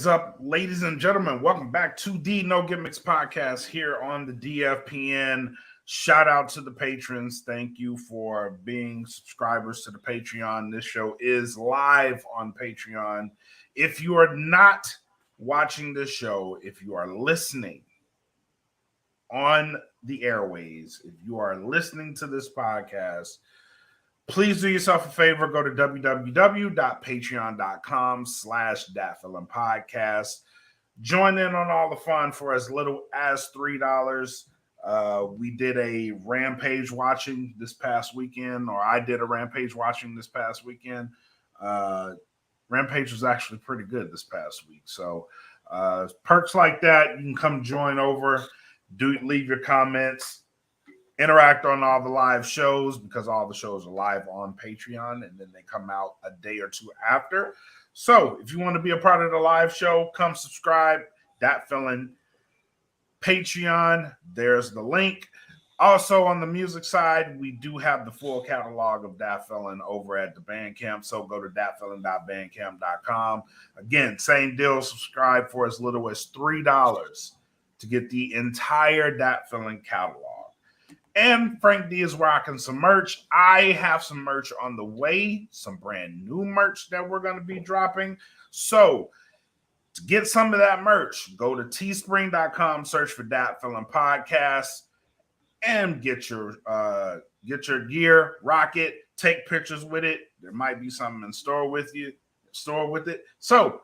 is up, ladies and gentlemen? Welcome back to the No Gimmicks podcast here on the DFPN. Shout out to the patrons. Thank you for being subscribers to the Patreon. This show is live on Patreon. If you are not watching this show, if you are listening on the airways, if you are listening to this podcast, please do yourself a favor. Go to www.patreon.com/datfilmpodcast. Join in on all the fun for as little as $3. We did a Rampage watching this past weekend, or I did a Rampage watching this past weekend. Rampage was actually pretty good this past week. So perks like that, you can come join over, leave your comments. Interact on all the live shows because all the shows are live on Patreon and then they come out a day or two after. So if you want to be a part of the live show, come subscribe. Dat Feelin Patreon. There's the link. Also on the music side, we do have the full catalog of Dat Feelin over at the Bandcamp. So go to datfeelin.bandcamp.com. Again, same deal. Subscribe for as little as $3 to get the entire Dat Feelin catalog. And Frank Dee is rocking some merch. I have some merch on the way, some brand new merch that we're going to be dropping. So to get some of that merch, go to teespring.com, search for Dat Feelin Podcast, and get your gear, rock it, take pictures with it. There might be something in store with it. So,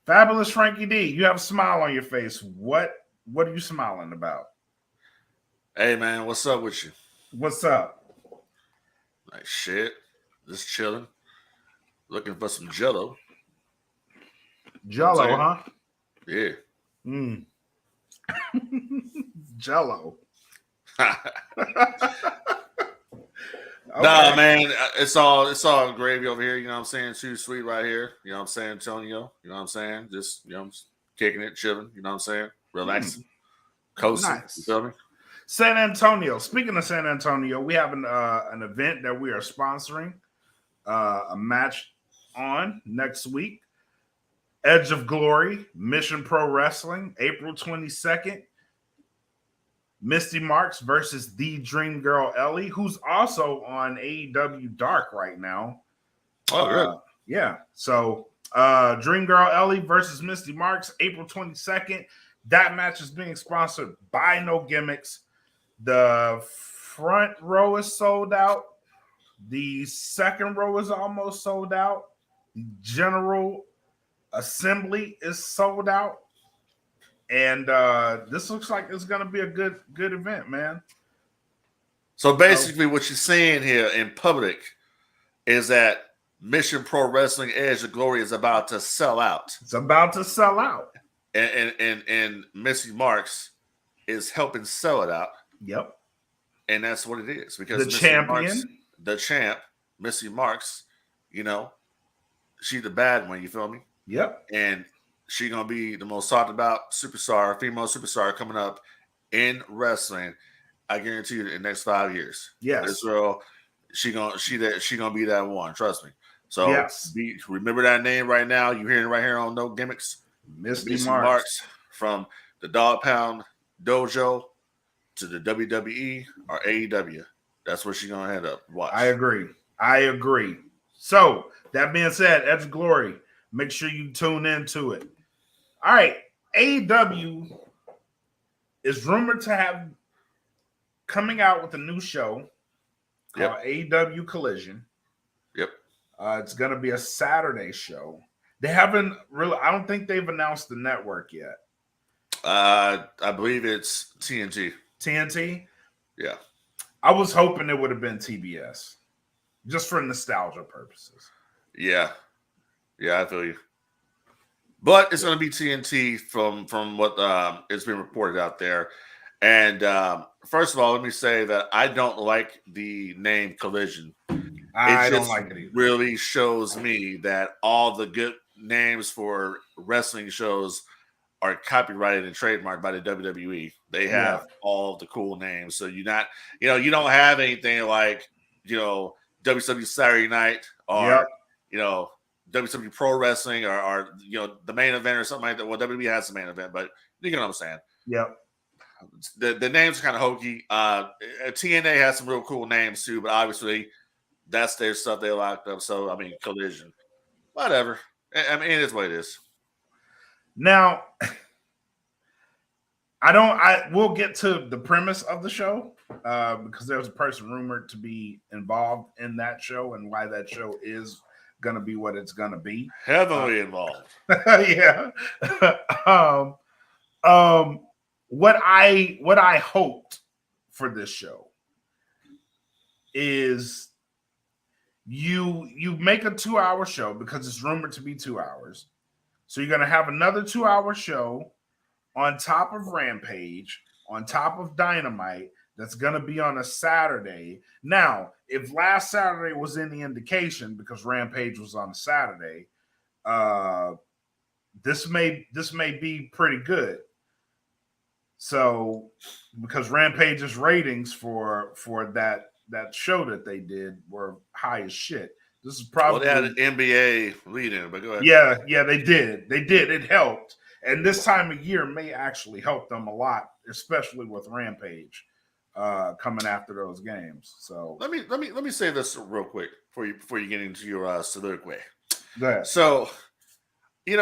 Fabulous Frankie D, you have a smile on your face. What are you smiling about? Hey, man, what's up with you? What's up? Like shit, just chilling, looking for some Jello. Jello, huh? Yeah. Jello. Nah, man, it's all gravy over here. You know what I'm saying? Too sweet right here. You know what I'm saying, Antonio? You know what I'm saying? Just kicking it, chilling. You know what I'm saying? Relaxing, coasting. Nice. You feel me? San Antonio. Speaking of San Antonio, we have an event that we are sponsoring, a match on next week. Edge of Glory, Mission Pro Wrestling, April 22nd. Misty Marks versus the Dream Girl Ellie, who's also on AEW Dark right now. Oh, good. Yeah. So Dream Girl Ellie versus Misty Marks, April 22nd. That match is being sponsored by No Gimmicks. The front row is sold out. The second row is almost sold out. The general assembly is sold out. And this looks like it's going to be a good event, man. So basically what you're saying here in public is that Mission Pro Wrestling Edge of Glory is about to sell out. It's about to sell out. And Missy Marks is helping sell it out. Yep. And that's what it is. Because the champion, the champ, Missy Marks, she's the bad one, you feel me? Yep. And she's going to be the most talked about female superstar coming up in wrestling. I guarantee you in the next 5 years. Yes. This girl, she gonna be that one. Trust me. So yes. Remember that name right now. You're hearing it right here on No Gimmicks. Missy Marks from the Dog Pound Dojo to the WWE or AEW. That's where she's gonna head up. Watch. I agree. So that being said, Edge of Glory, make sure you tune into it. All right, AEW is rumored to have coming out with a new show called AEW Collision. Yep. It's going to be a Saturday show. They haven't really. I don't think they've announced the network yet. I believe it's TNT. TNT. Yeah. I was hoping it would have been TBS, just for nostalgia purposes. Yeah. Yeah, I feel you. But it's going to be TNT from what it's been reported out there. And first of all, let me say that I don't like the name Collision. I don't like it either. Really shows me that all the good names for wrestling shows are copyrighted and trademarked by the WWE. They have all the cool names. So you don't have anything like, WCW Saturday Night or, WWE Pro Wrestling or the main event or something like that. Well, WWE has the main event, but you know what I'm saying. Yep. The names are kind of hokey. TNA has some real cool names too, but obviously that's their stuff they locked up. So I mean, Collision, whatever. I mean, it is what it is. Now, we'll get to the premise of the show because there's a person rumored to be involved in that show and why that show is going to be what it's going to be. Heavily involved. Yeah. What I hoped for this show is you make a 2-hour show because it's rumored to be 2 hours. So you're going to have another 2-hour show on top of Rampage, on top of Dynamite, that's going to be on a Saturday. Now, if last Saturday was any indication, because Rampage was on a Saturday, this may be pretty good. So, because Rampage's ratings for that show that they did were high as shit. This is probably they had an NBA lead in, but go ahead. Yeah, they did. It helped. And this time of year may actually help them a lot, especially with Rampage coming after those games. So let me say this real quick before you get into your soliloquy. Go ahead. So, if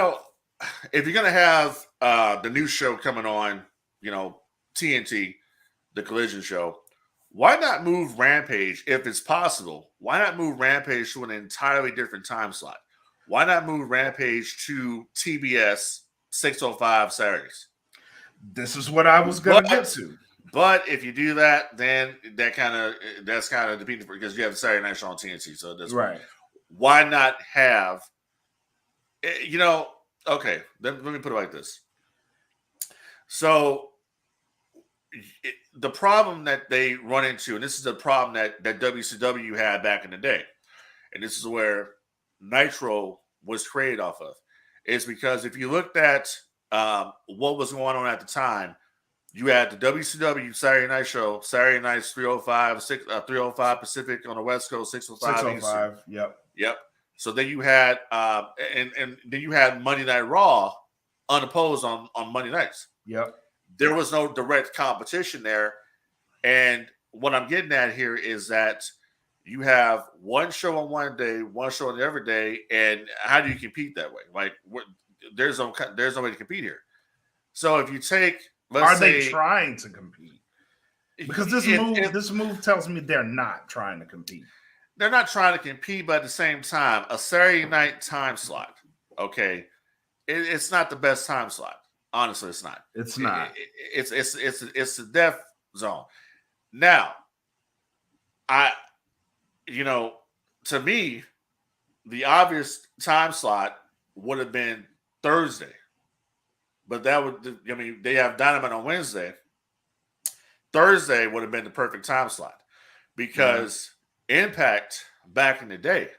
you're gonna have the new show coming on, TNT, the Collision show, why not move Rampage if it's possible? Why not move Rampage to an entirely different time slot? Why not move Rampage to TBS 6:05 Saturdays? This is what I was going to get to. But if you do that, then that's kind of defeating because you have the Saturday night show on TNT. So that's right. Why not have? Okay. Let me put it like this. So the problem that they run into, and this is the problem that WCW had back in the day, and this is where Nitro was created off of, is because if you looked at what was going on at the time, you had the WCW Saturday night show, Saturday nights 305 Pacific on the West Coast, 605. 605. Yep. So then you had and then you had Monday Night Raw unopposed on Monday nights. Yep. There was no direct competition there. And what I'm getting at here is that you have one show on one day, one show on the other day, and how do you compete that way? Like, there's no way to compete here. So if you take, they trying to compete? Because this move tells me they're not trying to compete. They're not trying to compete, but at the same time, a Saturday night time slot, okay, it's not the best time slot. Honestly, it's not. It's not. It's the death zone. Now, to me, the obvious time slot would have been Thursday, but they have Dynamite on Wednesday. Thursday would have been the perfect time slot because Impact back in the day,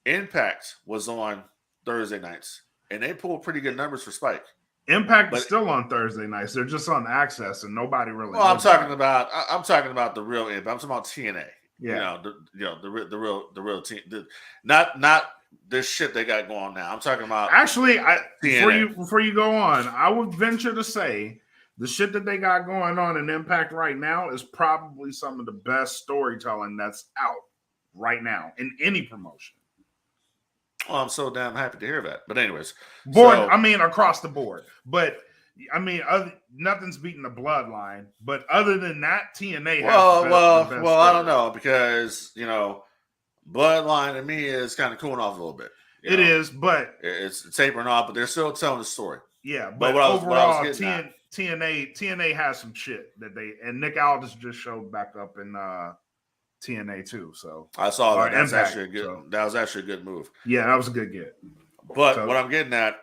Impact was on Thursday nights, and they pulled pretty good numbers for Spike. Impact is still on Thursday nights. They're just on Access, and nobody really. Well, I'm talking about the real Impact. I'm talking about TNA. Yeah, the real team. Not this shit they got going on now. I'm talking about actually. Before you go on, I would venture to say the shit that they got going on in Impact right now is probably some of the best storytelling that's out right now in any promotion. Oh, I'm so damn happy to hear that. But anyways, across the board. But nothing's beating the Bloodline. But other than that, TNA has the best I don't know because Bloodline to me is kind of cooling off a little bit. It is, but it's tapering off. But they're still telling the story. Yeah, but overall, TNA has some shit that and Nick Aldis just showed back up in TNA too. So I saw that. That was actually a good move. Yeah, that was a good get. But what I'm getting at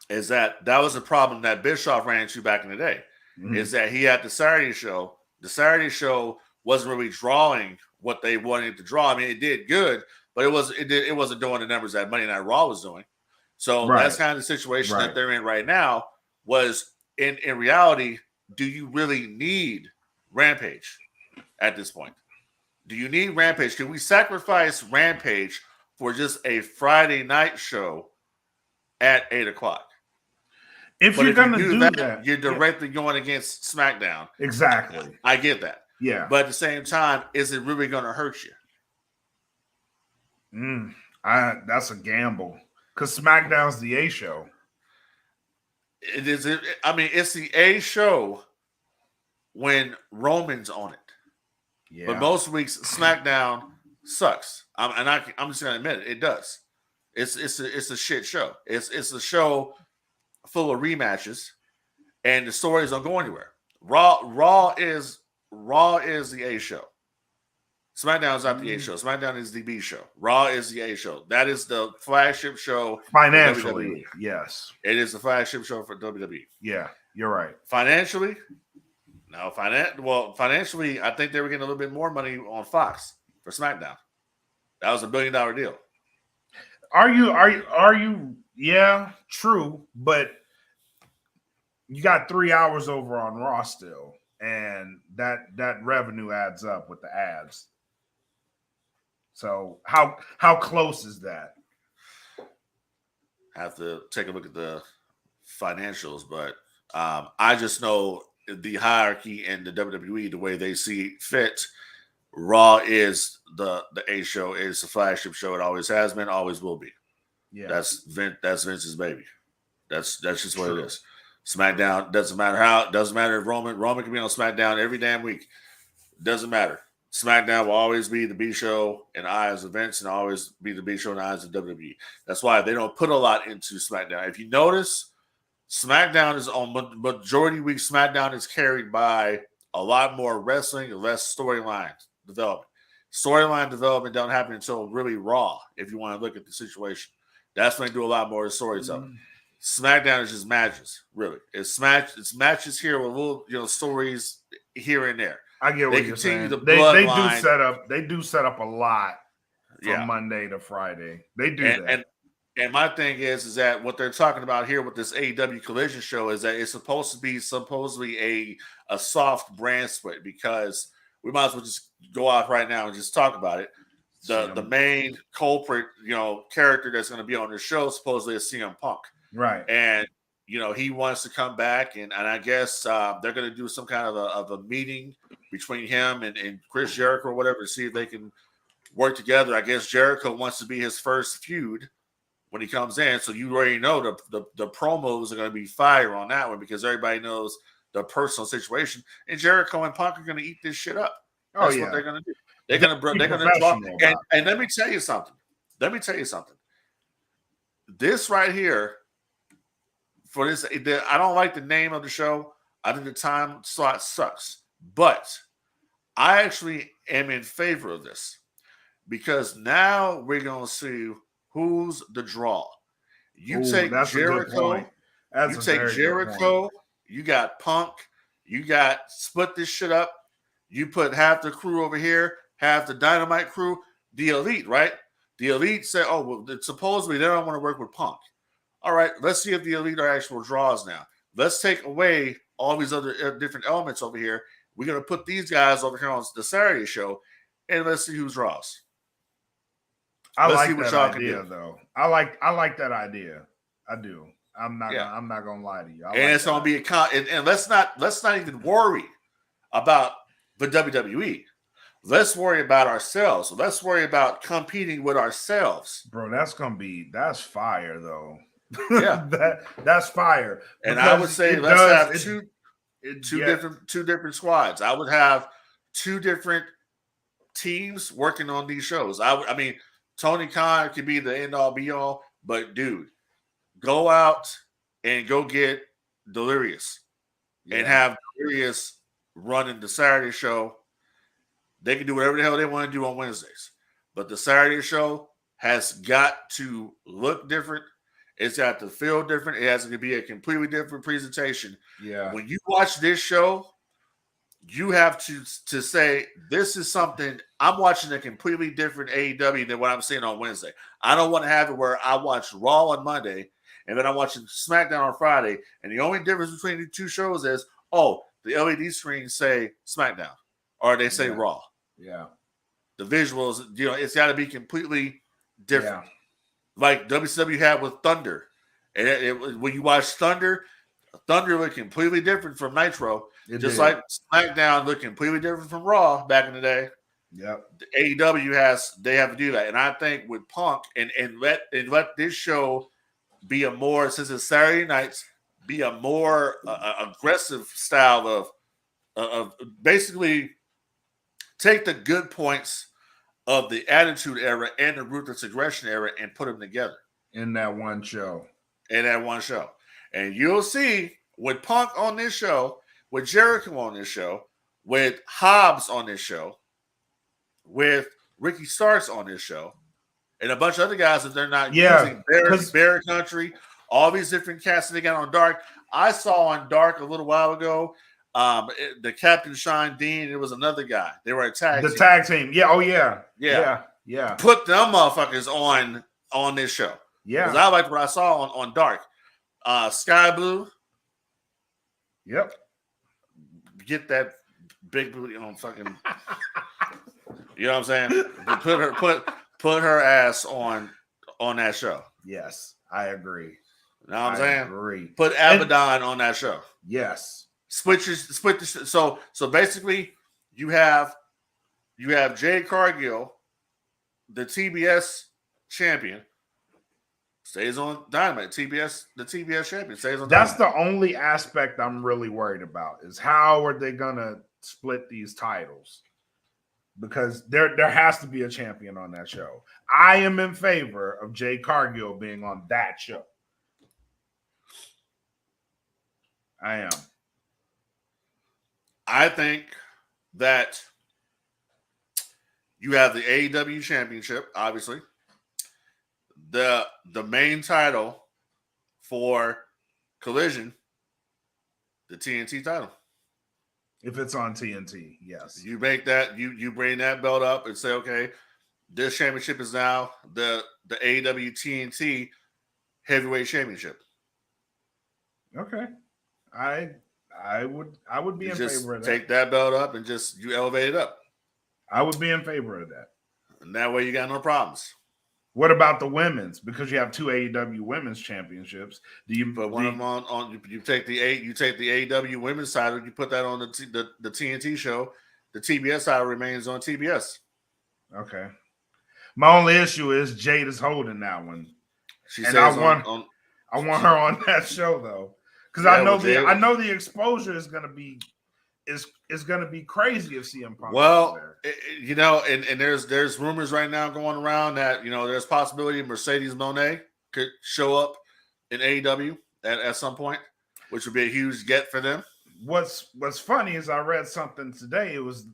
is that was a problem that Bischoff ran into back in the day. Mm-hmm. Is that he had the Saturday show. The Saturday show wasn't really drawing what they wanted to draw. I mean, it did good, but it wasn't doing the numbers that Monday Night Raw was doing. So that's kind of the situation that they're in right now. Was in reality, do you really need Rampage at this point? Do you need Rampage? Can we sacrifice Rampage for just a Friday night show at 8 o'clock. If you're going to do that, you're directly going against SmackDown. Exactly. I get that. Yeah. But at the same time, is it really going to hurt you? That's a gamble. Because SmackDown's the A show. It is. It's the A show when Roman's on it. Yeah. But most weeks, SmackDown sucks. I'm just going to admit it. It does. It's a shit show. It's a show full of rematches, and the stories don't go anywhere. Raw is the A show. SmackDown is not the A show. SmackDown is the B show. Raw is the A show. That is the flagship show financially. Yes, it is the flagship show for WWE. Yeah, you're right. Financially, no. Financially, I think they were getting a little bit more money on Fox for SmackDown. That was $1 billion deal. Are you? Yeah, true, but you got 3 hours over on Raw still, and that revenue adds up with the ads. So how close is that? I have to take a look at the financials, but I just know the hierarchy in the WWE, the way they see fit. Raw is the A show, is the flagship show. It always has been, always will be. Yeah, that's Vince's baby. That's just what it is. SmackDown doesn't matter how. Doesn't matter if Roman can be on SmackDown every damn week. Doesn't matter. SmackDown will always be the B show in the eyes of Vince, and always be the B show in the eyes of WWE. That's why they don't put a lot into SmackDown. If you notice, SmackDown is on majority week. SmackDown is carried by a lot more wrestling and less storyline development. Storyline development don't happen until really Raw. If you want to look at the situation, that's when they do a lot more storytelling. SmackDown is just matches, really. It's matches here with little stories here and there. I get what you're saying. They do set up a lot from Monday to Friday. They do that. And my thing is that what they're talking about here with this AEW Collision show is that it's supposed to be supposedly a soft brand split, because we might as well just go off right now and just talk about it. The main culprit, character that's going to be on the show supposedly is CM Punk. Right. And, he wants to come back, and I guess they're going to do some kind of a meeting between him and Chris Jericho or whatever to see if they can work together. I guess Jericho wants to be his first feud when he comes in. So you already know the promos are going to be fire on that one, because everybody knows the personal situation. And Jericho and Punk are going to eat this shit up. That's what they're going to do. They're going to talk. And let me tell you something. This right here, for this, I don't like the name of the show. I think the time slot sucks. But I actually am in favor of this, because now we're going to see who's the draw. You take Jericho. You take Jericho. You got Punk. You got split this shit up. You put half the crew over here, half the Dynamite crew. The Elite, right? The Elite say, supposedly they don't want to work with Punk. All right, let's see if the Elite are actual draws now. Let's take away all these other different elements over here. We're going to put these guys over here on the Saturday show, and let's see who's draws. I like that idea, though. I like that idea. I do. I'm not gonna lie to you. It's gonna be and let's not even worry about the WWE. Let's worry about ourselves. Let's worry about competing with ourselves. Bro, that's fire though. Yeah. that's fire. And I would say let's have two different squads. I would have two different teams working on these shows. I mean, Tony Khan could be the end all be all, but dude, go out and go get Delirious and have Delirious running the Saturday show. They can do whatever the hell they want to do on Wednesdays, but the Saturday show has got to look different. It's got to feel different. It has to be a completely different presentation. Yeah. When you watch this show, you have to say, this is something I'm watching a completely different AEW than what I'm seeing on Wednesday. I don't want to have it where I watch Raw on Monday and then I'm watching SmackDown on Friday, and the only difference between the two shows is, the LED screens say SmackDown or they say Raw. Yeah. The visuals, it's got to be completely different. Like WCW had with Thunder. And when you watch Thunder looked completely different from Nitro. Like SmackDown looked completely different from Raw back in the day. Yep. AEW they have to do that. And I think with Punk and let this show be a more, since it's Saturday nights, be a more aggressive style of basically take the good points of the Attitude Era and the Ruthless Aggression Era and put them together. In that one show. And you'll see with Punk on this show, with Jericho on this show, with Hobbs on this show, with Ricky Starks on this show, and a bunch of other guys that they're not using. Bear Country, all these different cats that they got on Dark. I saw on Dark a little while ago, the Captain Sean Dean, it was another guy. They were a tag team. Tag team. Yeah. Oh, yeah. Put them motherfuckers on this show. Yeah. Because I liked what I saw on Dark. Sky Blue. Yep. Get that big booty on fucking. You know what I'm saying? Put her ass on that show. Yes, I agree. You know what I'm saying? Agree. Put Abaddon on that show. Yes. Split the so basically you have Jade Cargill, the TBS champion, stays on Dynamite. The TBS champion stays on Dynamite. That's the only aspect I'm really worried about is how are they gonna split these titles? Because there has to be a champion on that show. I am in favor of Jade Cargill being on that show. I am. I think that you have the AEW championship, obviously. The main title for Collision, the TNT title. If it's on TNT, yes. You make that, you bring that belt up and say, okay, this championship is now the AEW TNT heavyweight championship. Okay. I would be in favor of that. Take that belt up and just you elevate it up. I would be in favor of that. And that way you got no problems. What about the women's? Because you have two AEW women's championships. Do you put one of them on you take the AEW women's title, you put that on the TNT show. The TBS title remains on TBS. Okay. My only issue is Jade is holding that one. I want her on that show though. Because I know the exposure is gonna be crazy if CM Punk. Well, and there's rumors right now going around that there's possibility Mercedes Moné could show up in AEW at some point, which would be a huge get for them. What's funny is I read something today. It was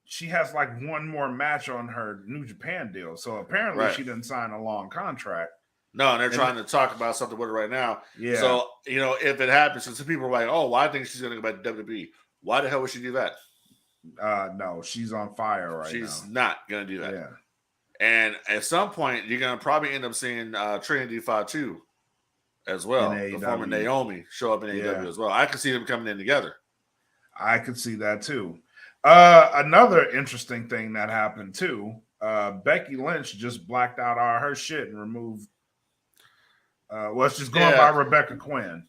she has like one more match on her New Japan deal, so apparently she didn't sign a long contract. No, and they're trying to talk about something with her right now. Yeah. So if it happens, and some people are like, "Oh, well, I think she's going to go back to WWE." Why the hell would she do that? No, she's on fire right now. She's not going to do that. Yeah. And at some point, you're going to probably end up seeing Trinity Fatu as well. The former Naomi show up in AEW as well. I could see them coming in together. I could see that too. Another interesting thing that happened too, Becky Lynch just blacked out all her shit and removed it's just going by Rebecca Quinn.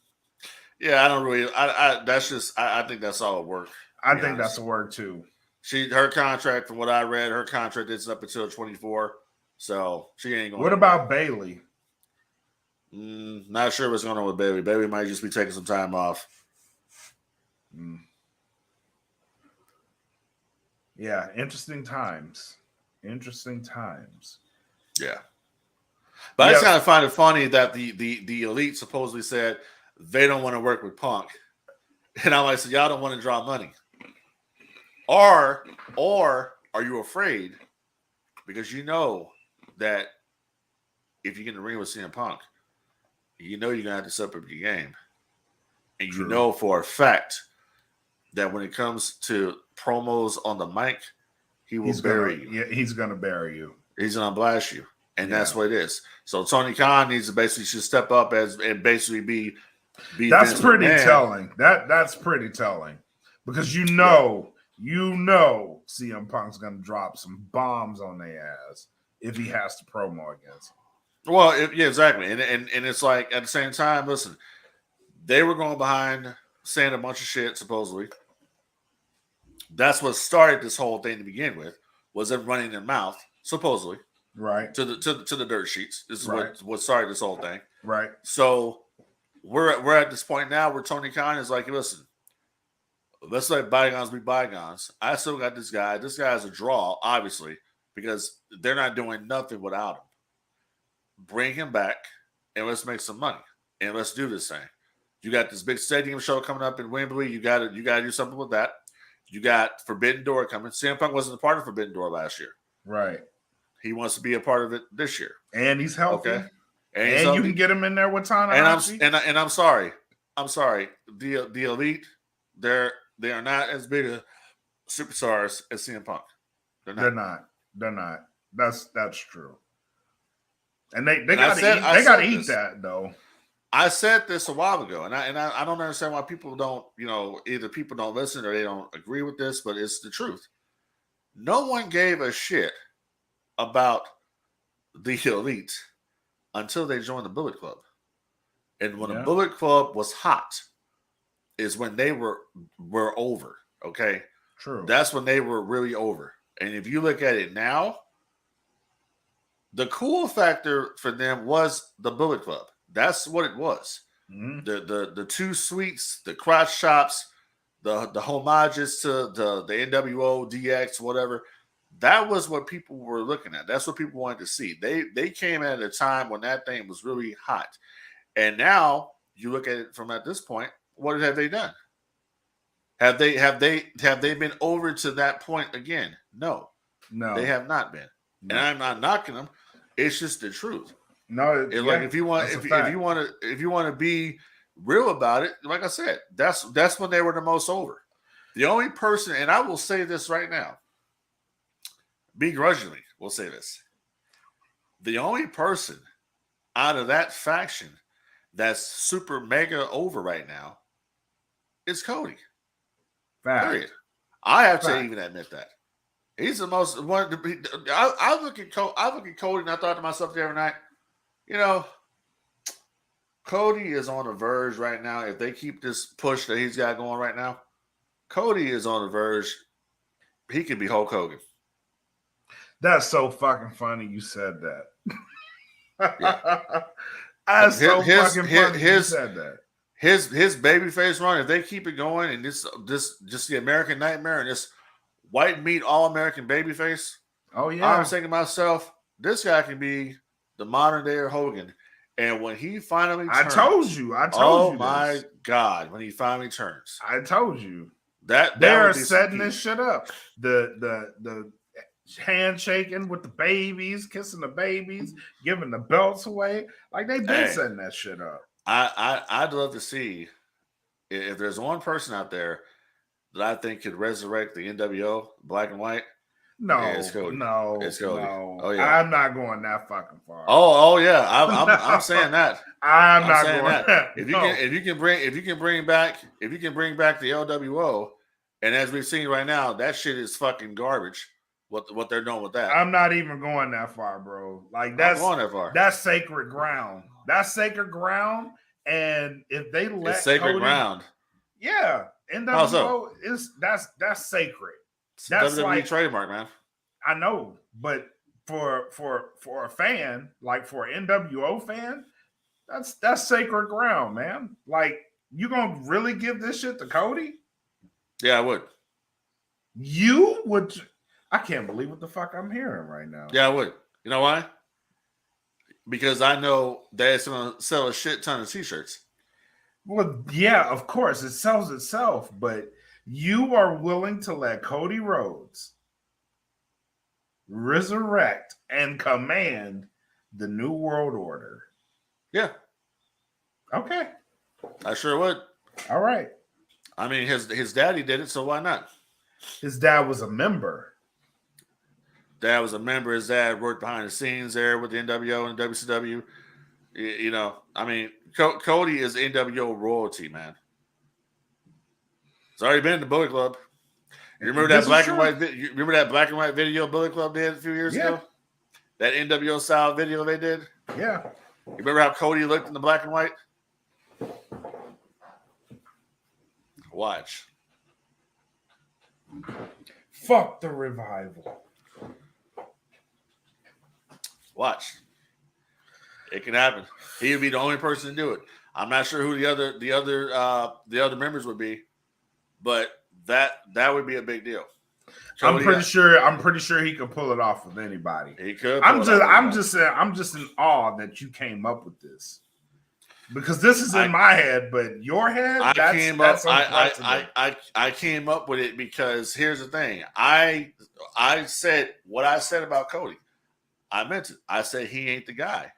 Yeah, I don't really. I think that's all it work. I think that's a word too. Her contract, from what I read, her contract is up until 24, so she ain't going. What about Bayley? Not sure what's going on with Bayley. Bayley might just be taking some time off. Yeah, interesting times. Yeah. But I just kind of find it funny that the Elite supposedly said they don't want to work with Punk. And I'm like, so y'all don't want to draw money. Or are you afraid because you know that if you get in the ring with CM Punk, you're going to have to step up your game. And you know for a fact that when it comes to promos on the mic, he's bury you. Yeah, he's going to bury you. He's going to blast you. And that's what it is. So Tony Khan needs to basically just step up and basically be that's pretty telling. That's pretty telling. Because you know CM Punk's gonna drop some bombs on their ass if he has to promo against him. Well, yeah, exactly. And it's like at the same time, listen, they were going behind saying a bunch of shit, supposedly. That's what started this whole thing to begin with, was them running their mouth, supposedly. Right. To the dirt sheets. This is right. what started this whole thing. Right. So we're at this point now where Tony Khan is like, listen, let's let bygones be bygones. I still got this guy. This guy's a draw, obviously, because they're not doing nothing without him. Bring him back and let's make some money. And let's do this thing. You got this big stadium show coming up in Wembley. You gotta do something with that. You got Forbidden Door coming. CM Punk wasn't a part of Forbidden Door last year. Right. He wants to be a part of it this year. And he's healthy. Okay. And you can get him in there with Tanahashi. And I'm sorry. The Elite, they are not as big of superstars as CM Punk. They're not. That's true. And they gotta eat that though. I said this a while ago, and I don't understand why people don't, either people don't listen or they don't agree with this, but it's the truth. No one gave a shit about the Elite until they joined the Bullet Club. And when the Bullet Club was hot is when they were over, okay? True. That's when they were really over. And if you look at it now, the cool factor for them was the Bullet Club. That's what it was. Mm-hmm. The two suites, the crotch chops, the homages to the NWO, DX, whatever. That was what people were looking at. That's what people wanted to see. They came at a time when that thing was really hot. And now you look at it from at this point, what have they done? Have they been over to that point again? No. They have not been. No. And I'm not knocking them. It's just the truth. No, like if you want to be real about it, like I said, that's when they were the most over. The only person, and I will say this right now, begrudgingly, we'll say this. The only person out of that faction that's super mega over right now is Cody. Fact. Period. I have to even admit that. He's the most one. I look at Cody and I thought to myself the other night, Cody is on the verge right now. If they keep this push that he's got going right now, Cody is on the verge. He could be Hulk Hogan. That's so fucking funny you said that. Yeah. That's so fucking funny you said that. His babyface run, if they keep it going and this just the American Nightmare and this white meat all-American babyface. Oh yeah. I was thinking to myself, this guy can be the modern day Hogan. And when he finally turns, I told you. Oh my God, when he finally turns. I told you. That they're setting this shit up. The handshaking with the babies, kissing the babies, giving the belts away. Like they've been setting that shit up. I'd love to see if there's one person out there that I think could resurrect the NWO Black and White. No, it's Cody. No, it's Cody. No. Oh yeah, I'm not going that fucking far. Oh yeah, I'm saying that. I'm not going that. If you can bring back the LWO, and as we've seen right now, that shit is fucking garbage. What they're doing with that. I'm not even going that far, bro. Like that's going that far. That's sacred ground. That's sacred ground. And if they let it's sacred Cody, ground. Yeah. NWO is that's sacred. That's WWE like trademark, man. I know, but for a fan, like for an NWO fan, that's sacred ground, man. Like you gonna really give this shit to Cody? Yeah, I would. You would. I can't believe what the fuck I'm hearing right now. Yeah, I would. You know why? Because I know that it's gonna sell a shit ton of t-shirts. Well, yeah, of course, it sells itself, but you are willing to let Cody Rhodes resurrect and command the New World Order. Yeah. Okay. I sure would. All right. I mean, his daddy did it, so why not? His dad was a member. Dad was a member. His dad worked behind the scenes there with the NWO and WCW. I mean, Cody is NWO royalty, man. It's already been in the Bullet Club. You remember that black and white? You remember that black and white video Bullet Club did a few years ago? That NWO style video they did? Yeah. You remember how Cody looked in the black and white? Watch. Fuck the Revival. Watch. It can happen. He would be the only person to do it. I'm not sure who the other members would be, but that would be a big deal. I'm pretty sure he could pull it off with anybody. He could. I'm just in awe that you came up with this. Because this is in my head, but your head, I came up with it because here's the thing. I said what I said about Cody. I meant it. I said he ain't the guy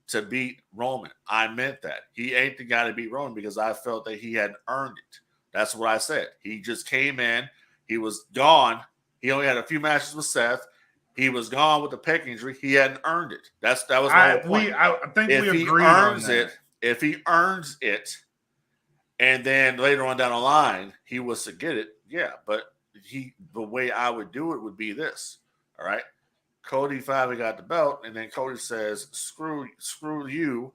to beat Roman. I meant that. He ain't the guy to beat Roman because I felt that he had earned it. That's what I said. He just came in. He was gone. He only had a few matches with Seth. He was gone with the pec injury. He hadn't earned it. That was my whole point. I think we agreed on that. If he earns it, and then later on down the line he was to get it, yeah. But the way I would do it would be this. All right. Cody finally got the belt, and then Cody says, "Screw you,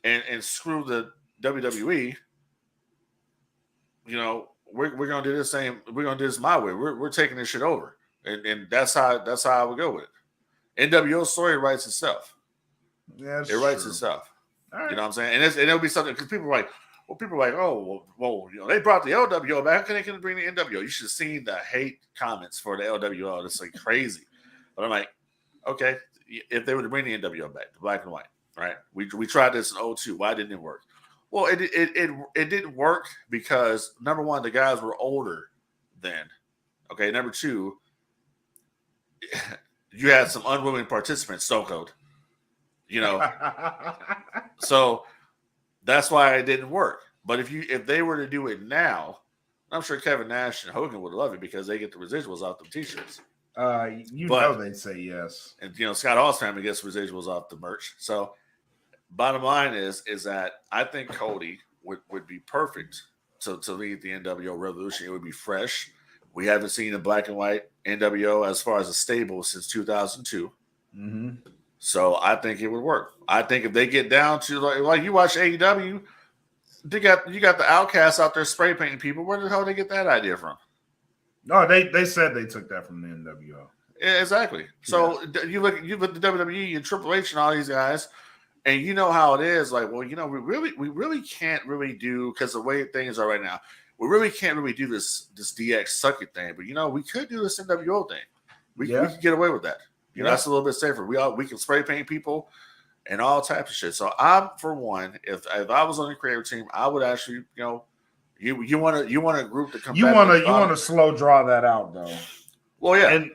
and screw the WWE. You know, we're gonna do this same. We're gonna do this my way. We're taking this shit over, and that's how I would go with it. NWO story writes itself. Yeah, it writes itself. Right. You know what I'm saying? And it'll be something because people are like, oh, well, you know, they brought the LWO back. How can they bring the NWO? You should have seen the hate comments for the LWO. It's like crazy. But I'm like, okay, if they were to bring the NWO back, the black and white, right? We tried this in 2002. Why didn't it work? Well, it didn't work because number one, the guys were older then. Okay, number two, you had some unwilling participants, Stone Cold. You know, so that's why it didn't work. But if they were to do it now, I'm sure Kevin Nash and Hogan would love it because they get the residuals off the t-shirts. Know they'd say yes. And you know, Scott Hall's family gets residuals off the merch. So bottom line is that I think Cody would be perfect to lead the NWO Revolution. It would be fresh. We haven't seen a black and white NWO as far as a stable since 2002. Mm-hmm. So I think it would work. I think if they get down to like you watch AEW, you got the Outcasts out there spray painting people. Where the hell did they get that idea from? No, they said they took that from the NWO. Yeah, exactly. So you look at the WWE and Triple H and all these guys, and you know how it is. Like, well, you know, we really can't really do because the way things are right now, we really can't really do this DX suck it thing. But you know, we could do this NWO thing. We could get away with that. You know, that's a little bit safer. We can spray paint people and all types of shit. So I'm for one, if I was on the creative team, I would actually, you know, you want a group to come. You want to slow draw that out though. Well, yeah, and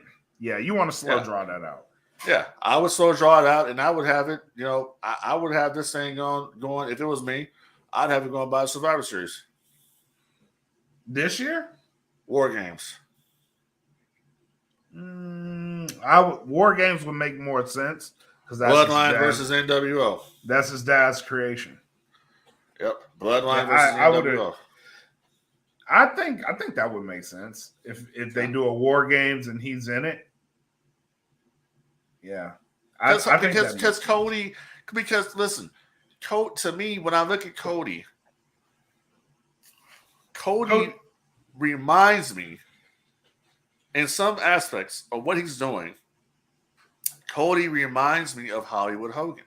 you want to slow draw that out. Yeah, I would slow draw it out, and I would have it. You know, I would have this thing going. If it was me, I'd have it going by Survivor Series this year. War Games. War Games would make more sense because that's Bloodline versus NWO. That's his dad's creation. Yep, Bloodline versus NWO. I think that would make sense if they do a War Games and he's in it. Yeah, because Cody. Because listen, to me, when I look at Cody reminds me. In some aspects of what he's doing, Cody reminds me of Hollywood Hogan.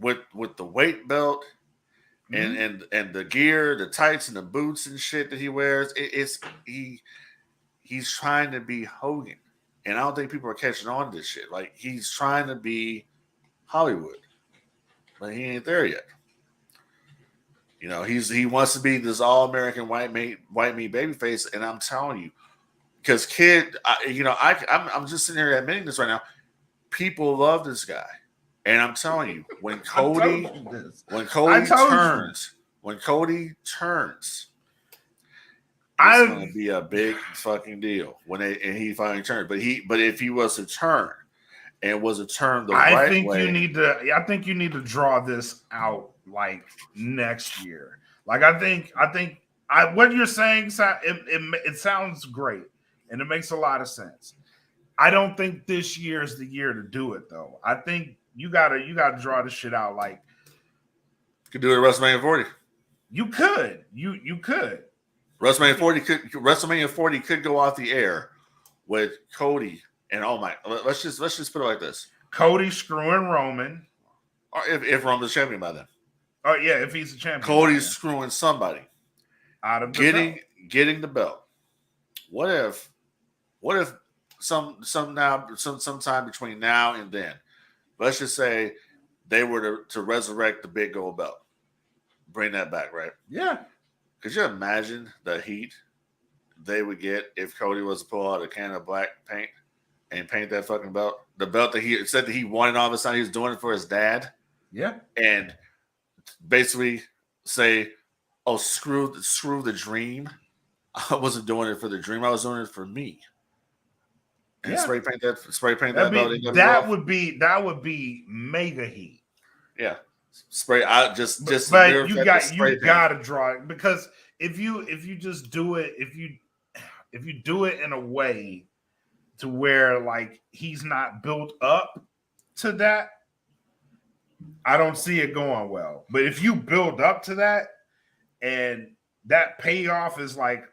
With the weight belt and the gear, the tights and the boots and shit that he wears, he's trying to be Hogan. And I don't think people are catching on to this shit. Like he's trying to be Hollywood. But he ain't there yet. You know, he wants to be this all-American white meat babyface, and I'm telling you, because I'm just sitting here admitting this right now. People love this guy, and I'm telling you, when Cody turns, it's going to be a big fucking deal when he finally turns. But if he was to turn, and was to turn the right way, I think you need to draw this out like next year. Like I think what you're saying, it sounds great. And it makes a lot of sense. I don't think this year is the year to do it, though. I think you gotta draw this shit out. Like, You could do it at WrestleMania 40. you could. You could. WrestleMania 40 could go off the air with Cody and let's just put it like this. Cody screwing Roman. Or if Roman's champion by then. Oh yeah, if he's a champion. Cody's screwing somebody. Out of the getting the belt. What if sometime between now and then, let's just say they were to resurrect the big gold belt. Bring that back, right? Yeah. Could you imagine the heat they would get if Cody was to pull out a can of black paint and paint that fucking belt? The belt that he said that he wanted all of a sudden, he was doing it for his dad. Yeah. And basically say, oh, screw the dream. I wasn't doing it for the dream. I was doing it for me. And spray paint that belt. That would be mega heat. Yeah. Spray out just but you got to draw it, because if you just do it, if you do it in a way to where like he's not built up to that, I don't see it going well. But if you build up to that and that payoff is like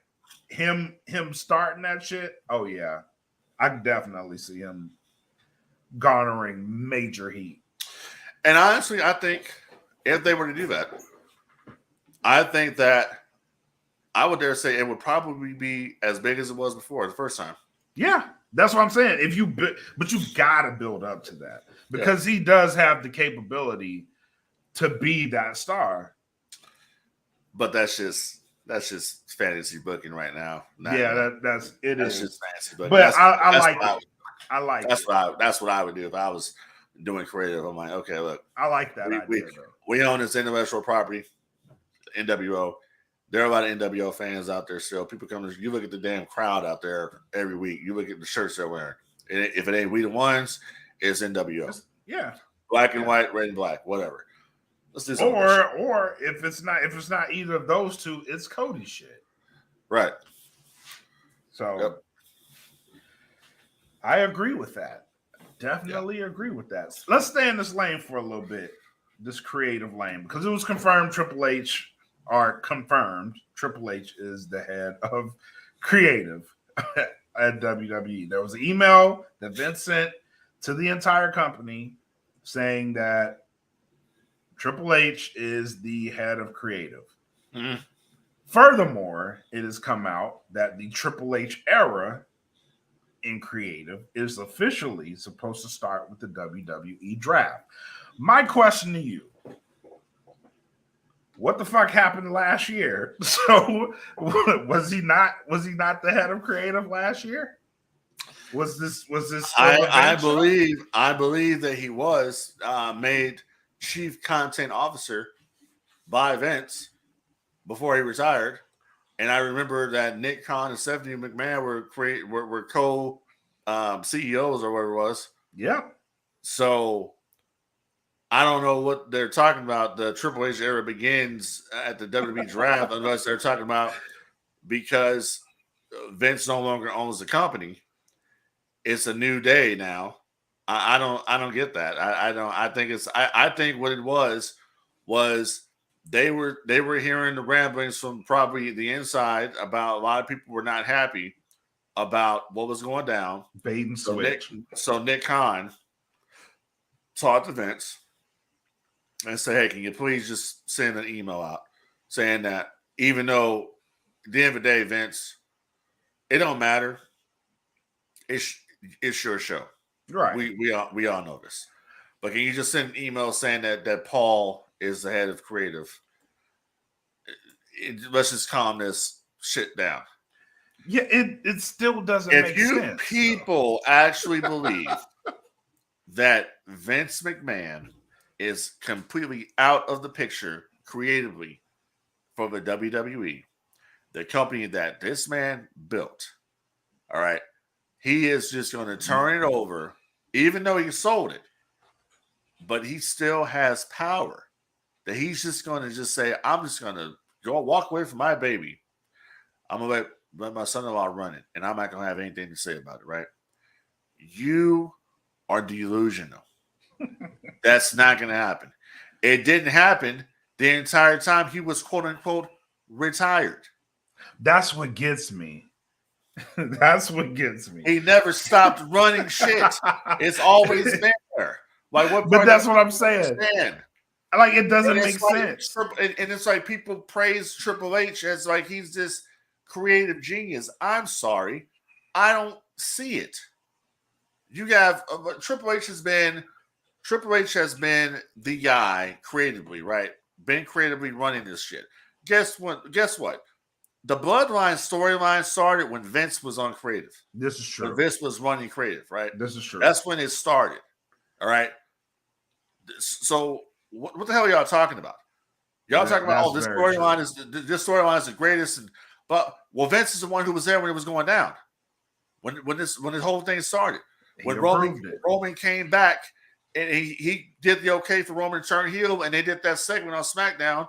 him starting that shit, oh yeah, I definitely see him garnering major heat. And honestly, I think if they were to do that, I think that I would dare say it would probably be as big as it was before the first time. Yeah, that's what I'm saying. But you gotta build up to that, because he does have the capability to be that star. But that's just fantasy booking right now. That's just fantasy booking. But I like it. I like that's it. That's what I would do if I was doing creative. I'm like, okay, look, I like that idea. We own this intellectual property, NWO. There are a lot of NWO fans out there still. People come to you, look at the damn crowd out there every week. You look at the shirts they're wearing. And if it ain't We the Ones, it's NWO. Yeah. Black and white, red and black, whatever. Let's do something. Or if it's not either of those two, it's Cody shit. Right. So I agree with that. Definitely agree with that. Let's stay in this lane for a little bit, this creative lane, because it was confirmed Triple H is the head of creative at WWE. There was an email that Vince sent to the entire company saying that Triple H is the head of creative. Mm-hmm. Furthermore, it has come out that the Triple H era in creative is officially supposed to start with the WWE draft. My question to you: what the fuck happened last year? So was he not the head of creative last year? Was this I believe that he was made chief content officer by Vince before he retired. And I remember that Nick Khan and Stephanie McMahon were co CEOs or whatever it was. Yeah. So I don't know what they're talking about. The Triple H era begins at the WWE draft, unless they're talking about because Vince no longer owns the company. It's a new day now. I don't get that. I think what it was they were hearing the ramblings from probably the inside about a lot of people were not happy about what was going down. Bait and switch. So Nick Khan talked to Vince and said, hey, can you please just send an email out saying that even though at the end of the day, Vince, it don't matter. It's your show. Right. We all know this. But can you just send an email saying that Paul is the head of creative? Let's just calm this shit down. Yeah, it still doesn't make sense. If you people actually believe that Vince McMahon is completely out of the picture creatively for the WWE, the company that this man built, all right, he is just going to turn it over, even though he sold it, but he still has power. That he's just going to just say, I'm just going to go walk away from my baby. I'm going to let my son-in-law run it, and I'm not going to have anything to say about it, right? You are delusional. That's not going to happen. It didn't happen the entire time he was quote unquote retired. That's what gets me. That's what gets me. He never stopped running shit. It's always been there. Like what? But that's what I'm saying. Like it doesn't make sense. And it's like people praise Triple H as like he's this creative genius. I'm sorry, I don't see it. You have Triple H has been the guy creatively, right? Been creatively running this shit. Guess what? The Bloodline storyline started when Vince was on creative. This is true. When Vince was running creative, right? This is true. That's when it started. All right. So what the hell are y'all talking about? Y'all talking about this storyline is the greatest, but Vince is the one who was there when it was going down. When this whole thing started. When Roman came back and he did the okay for Roman to turn heel, and they did that segment on SmackDown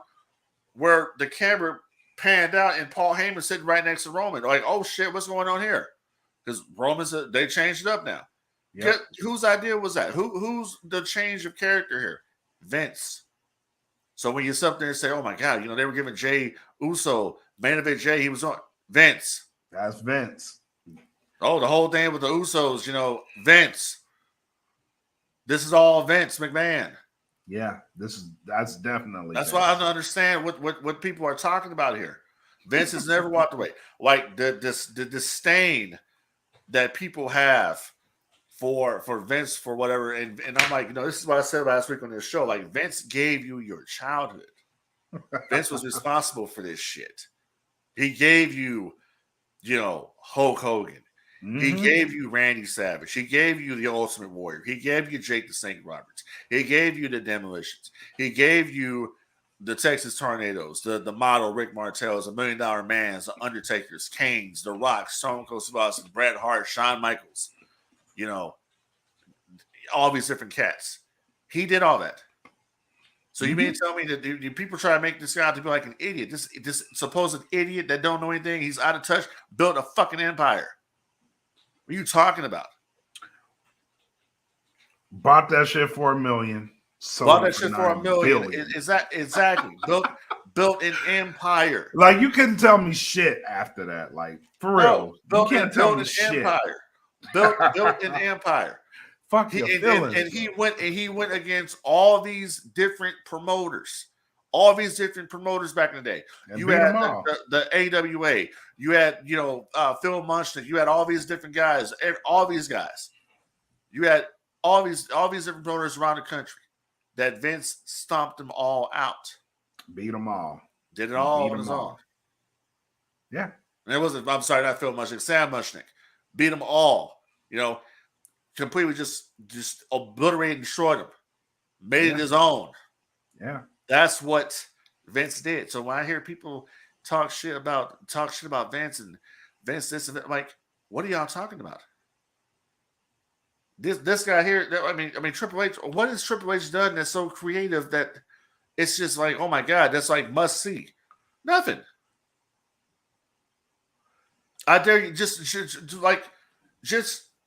where the camera panned out and Paul Heyman sitting right next to Roman. Like, oh shit, what's going on here? Because Roman's they changed it up now. Yep. Whose idea was that? Who's the change of character here? Vince. So when you sit up there and say, oh my God, they were giving Jay Uso, main event Jay, he was on Vince. That's Vince. Oh, the whole thing with the Usos, Vince. This is all Vince McMahon. Yeah, that's definitely. That's why I don't understand what people are talking about here. Vince has never walked away. Like the disdain that people have for Vince for whatever, and I'm like, this is what I said last week on this show. Like Vince gave you your childhood. Vince was responsible for this shit. He gave you, Hulk Hogan. Mm-hmm. He gave you Randy Savage. He gave you the Ultimate Warrior. He gave you Jake the Snake Roberts. He gave you the Demolitions. He gave you the Texas Tornadoes, the model Rick Martel's, the $1 Million Mans, the Undertakers, Kanes, The Rock, Stone Cold Steve Austin, Bret Hart, Shawn Michaels. All these different cats. He did all that. So you mean to tell me that people try to make this guy out to be like an idiot? This supposed idiot that don't know anything, he's out of touch, built a fucking empire. What are you talking about? Bought that shit for $1 million. Bought that shit for $1 million. Is that exactly built an empire? Like you couldn't tell me shit after that. Like for real, you can't tell me shit. Empire. Built an empire. Fuck your feelings. And he went against all these different promoters. All these different promoters back in the day. And you had the AWA. You had, Phil Munchnick. You had all these different guys. All these guys. You had all these different promoters around the country that Vince stomped them all out. Beat them all. Did it all on his own. Yeah. And it wasn't, I'm sorry, not Phil Munchnick, Sam Munchnick. Beat them all. Completely just obliterated and destroyed him. Made it his own. Yeah. That's what Vince did. So when I hear people talk shit about Vince and Vince this and that, like, what are y'all talking about? This guy here, I mean Triple H, what has Triple H done that's so creative that it's just like, oh my God, that's like must see? Nothing. I dare you just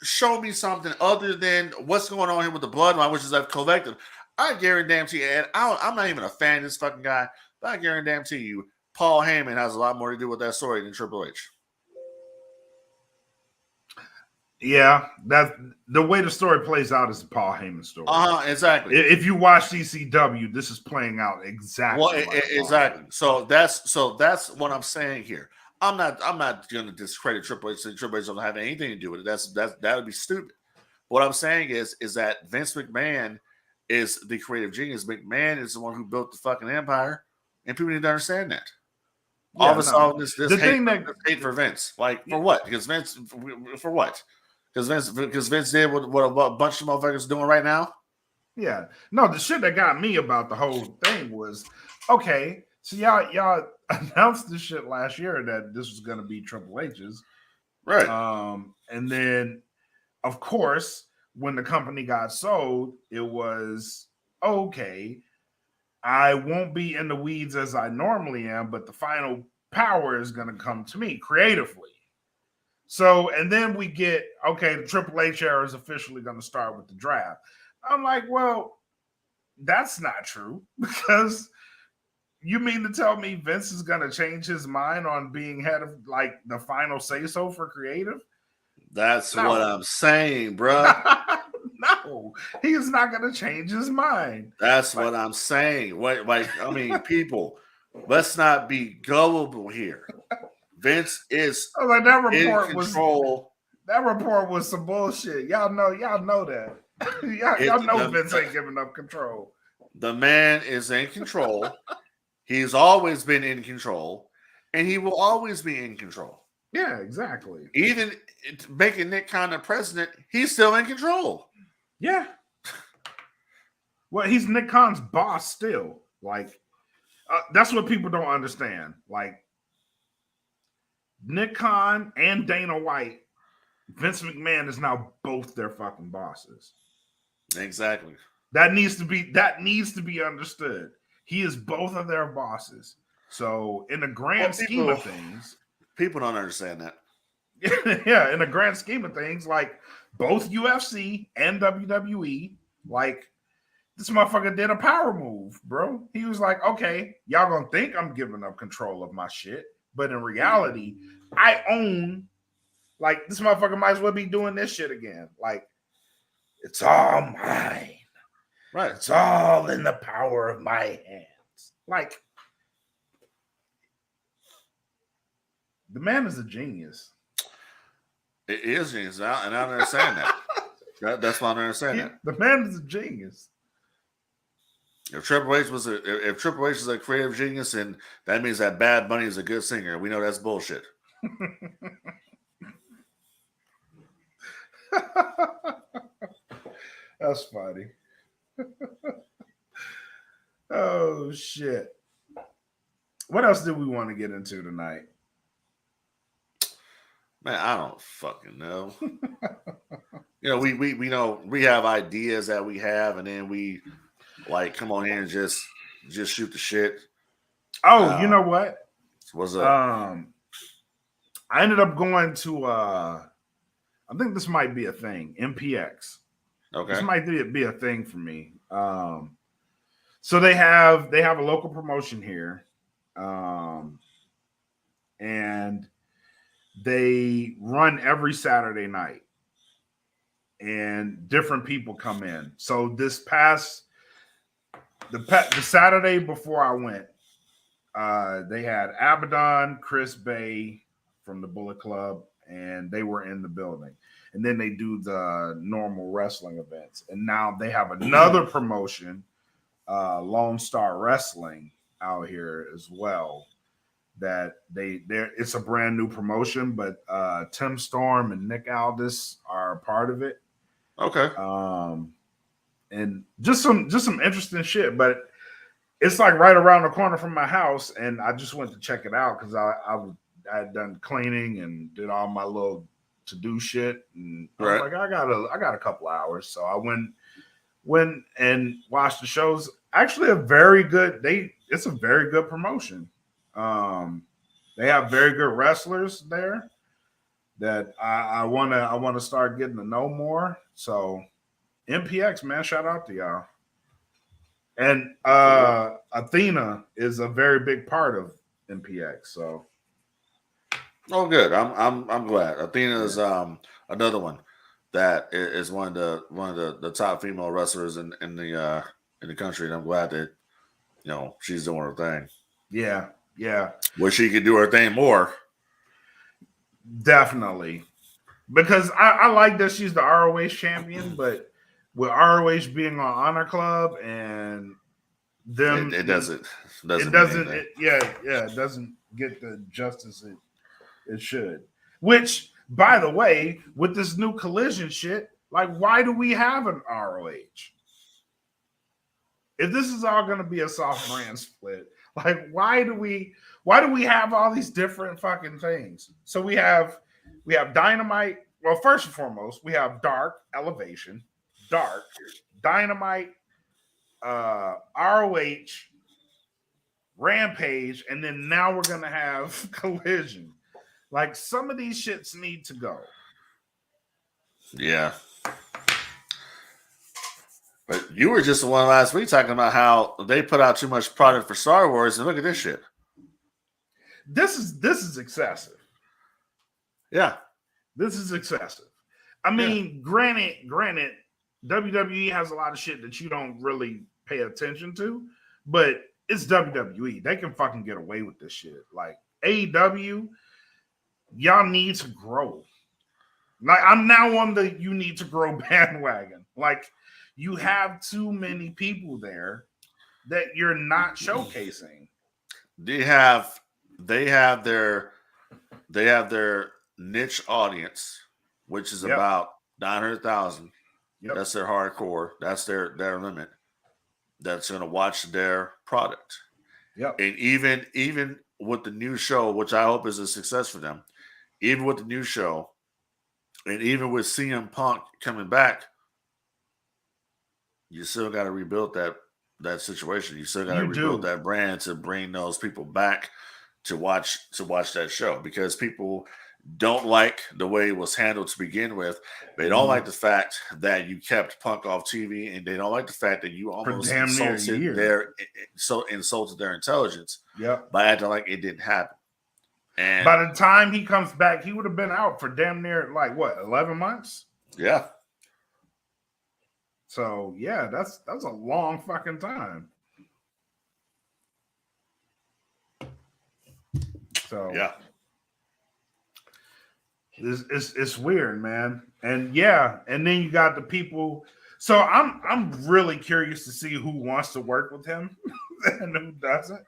show me something other than what's going on here with the Bloodline, which is a collective. I guarantee you, and I'm not even a fan of this fucking guy, but I guarantee you, Paul Heyman has a lot more to do with that story than Triple H. Yeah, that the way the story plays out is the Paul Heyman story. Exactly. If you watch CCW, this is playing out exactly. Well, exactly. So that's what I'm saying here. I'm not going to discredit Triple H. Triple H doesn't have anything to do with it. That would be stupid. What I'm saying is that Vince McMahon is the creative genius. McMahon is the one who built the fucking empire, and people need to understand that. Yeah, all of a sudden, this hate for Vince, like for what? Because Vince, for what? Because Vince did what a bunch of motherfuckers doing right now. Yeah, no, the shit that got me about the whole thing was okay. So y'all announced this shit last year that this was going to be Triple H's, right? And then, of course, when the company got sold, it was okay. I won't be in the weeds as I normally am, but the final power is going to come to me creatively. So, and then we get, okay, the Triple H era is officially going to start with the draft. I'm like, well, that's not true because you mean to tell me Vince is going to change his mind on being head of like the final say so for creative? That's what I'm saying, bro. No, he is not going to change his mind. That's what I'm saying. I mean, people, let's not be gullible here. Vince is like, that in report control. That report was some bullshit. Y'all know that. y'all know Vince ain't giving up control. The man is in control. He's always been in control, and he will always be in control. Yeah, exactly. Even making Nick Khan the president, he's still in control. Yeah. Well, he's Nick Khan's boss still. Like, that's what people don't understand. Like, Nick Khan and Dana White, Vince McMahon is now both their fucking bosses. Exactly. That needs to be understood. He is both of their bosses. So, in the grand scheme of things, people don't understand that. Yeah, in the grand scheme of things, like both UFC and WWE, like this motherfucker did a power move, bro. He was like, okay, y'all gonna think I'm giving up control of my shit, but in reality, I own, like, this motherfucker might as well be doing this shit again. Like, it's all mine. Right. It's all in the power of my hands. Like, the man is a genius. It is genius, and I don't understand that. That's why I don't understand that. The man is a genius. If Triple H is a creative genius, and that means that Bad Bunny is a good singer, we know that's bullshit. That's funny. Oh shit! What else did we want to get into tonight? Man, I don't fucking know. We know we have ideas that we have, and then we like come on here and just shoot the shit. Oh, you know what? What's up? I ended up going to I think this might be a thing, MPX. Okay. This might be a thing for me. So they have a local promotion here. And they run every Saturday night. And different people come in. So this past the Saturday before I went, they had Abaddon, Chris Bay from the Bullet Club, and they were in the building. And then they do the normal wrestling events. And now they have another promotion, Lone Star Wrestling, out here as well. That it's a brand new promotion, but Tim Storm and Nick Aldis are part of it. Okay. And just some interesting shit, but it's like right around the corner from my house, and I just went to check it out because I had done cleaning and did all my little to-do shit, and I was like, I got a couple hours, so I went and watched the shows. Actually, it's a very good promotion. They have very good wrestlers there that I want to start getting to know more. So MPX, man, shout out to y'all. And Athena is a very big part of MPX. So oh, good. I'm glad. Athena is another one that is one of the top female wrestlers in the country, and I'm glad that she's doing her thing. Yeah. Wish she could do her thing more. Definitely. Because I like that she's the ROH champion, but with ROH being on Honor Club and them, it doesn't get the justice it should. Which, by the way, with this new Collision shit, like, why do we have an ROH? If this is all going to be a soft brand split, like, why do we have all these different fucking things? So we have Dynamite. Well, first and foremost, we have Dark, Elevation, Dark, Dynamite, ROH, Rampage, and then now we're gonna have Collision. Like some of these shits need to go. Yeah. But you were just the one last week talking about how they put out too much product for Star Wars, and look at this shit. This is excessive. Yeah. This is excessive. I mean, granted, WWE has a lot of shit that you don't really pay attention to, but it's WWE. They can fucking get away with this shit. Like AEW, y'all need to grow. Like I'm now on the you need to grow bandwagon. Like you have too many people there that you're not showcasing. They have their niche audience, which is about 900,000. Yep. That's their hardcore. That's their limit. That's going to watch their product. Yep. And even with the new show, which I hope is a success for them, even with the new show, and even with CM Punk coming back, you still got to rebuild that situation. You still got to rebuild that brand to bring those people back to watch that show, because people don't like the way it was handled to begin with. They don't like the fact that you kept Punk off TV, and they don't like the fact that you almost insulted their intelligence by acting like it didn't happen. And by the time he comes back, he would have been out for damn near 11 months? Yeah. So yeah, that's a long fucking time. So yeah. It's weird, man. And and then you got the people. So I'm really curious to see who wants to work with him and who doesn't.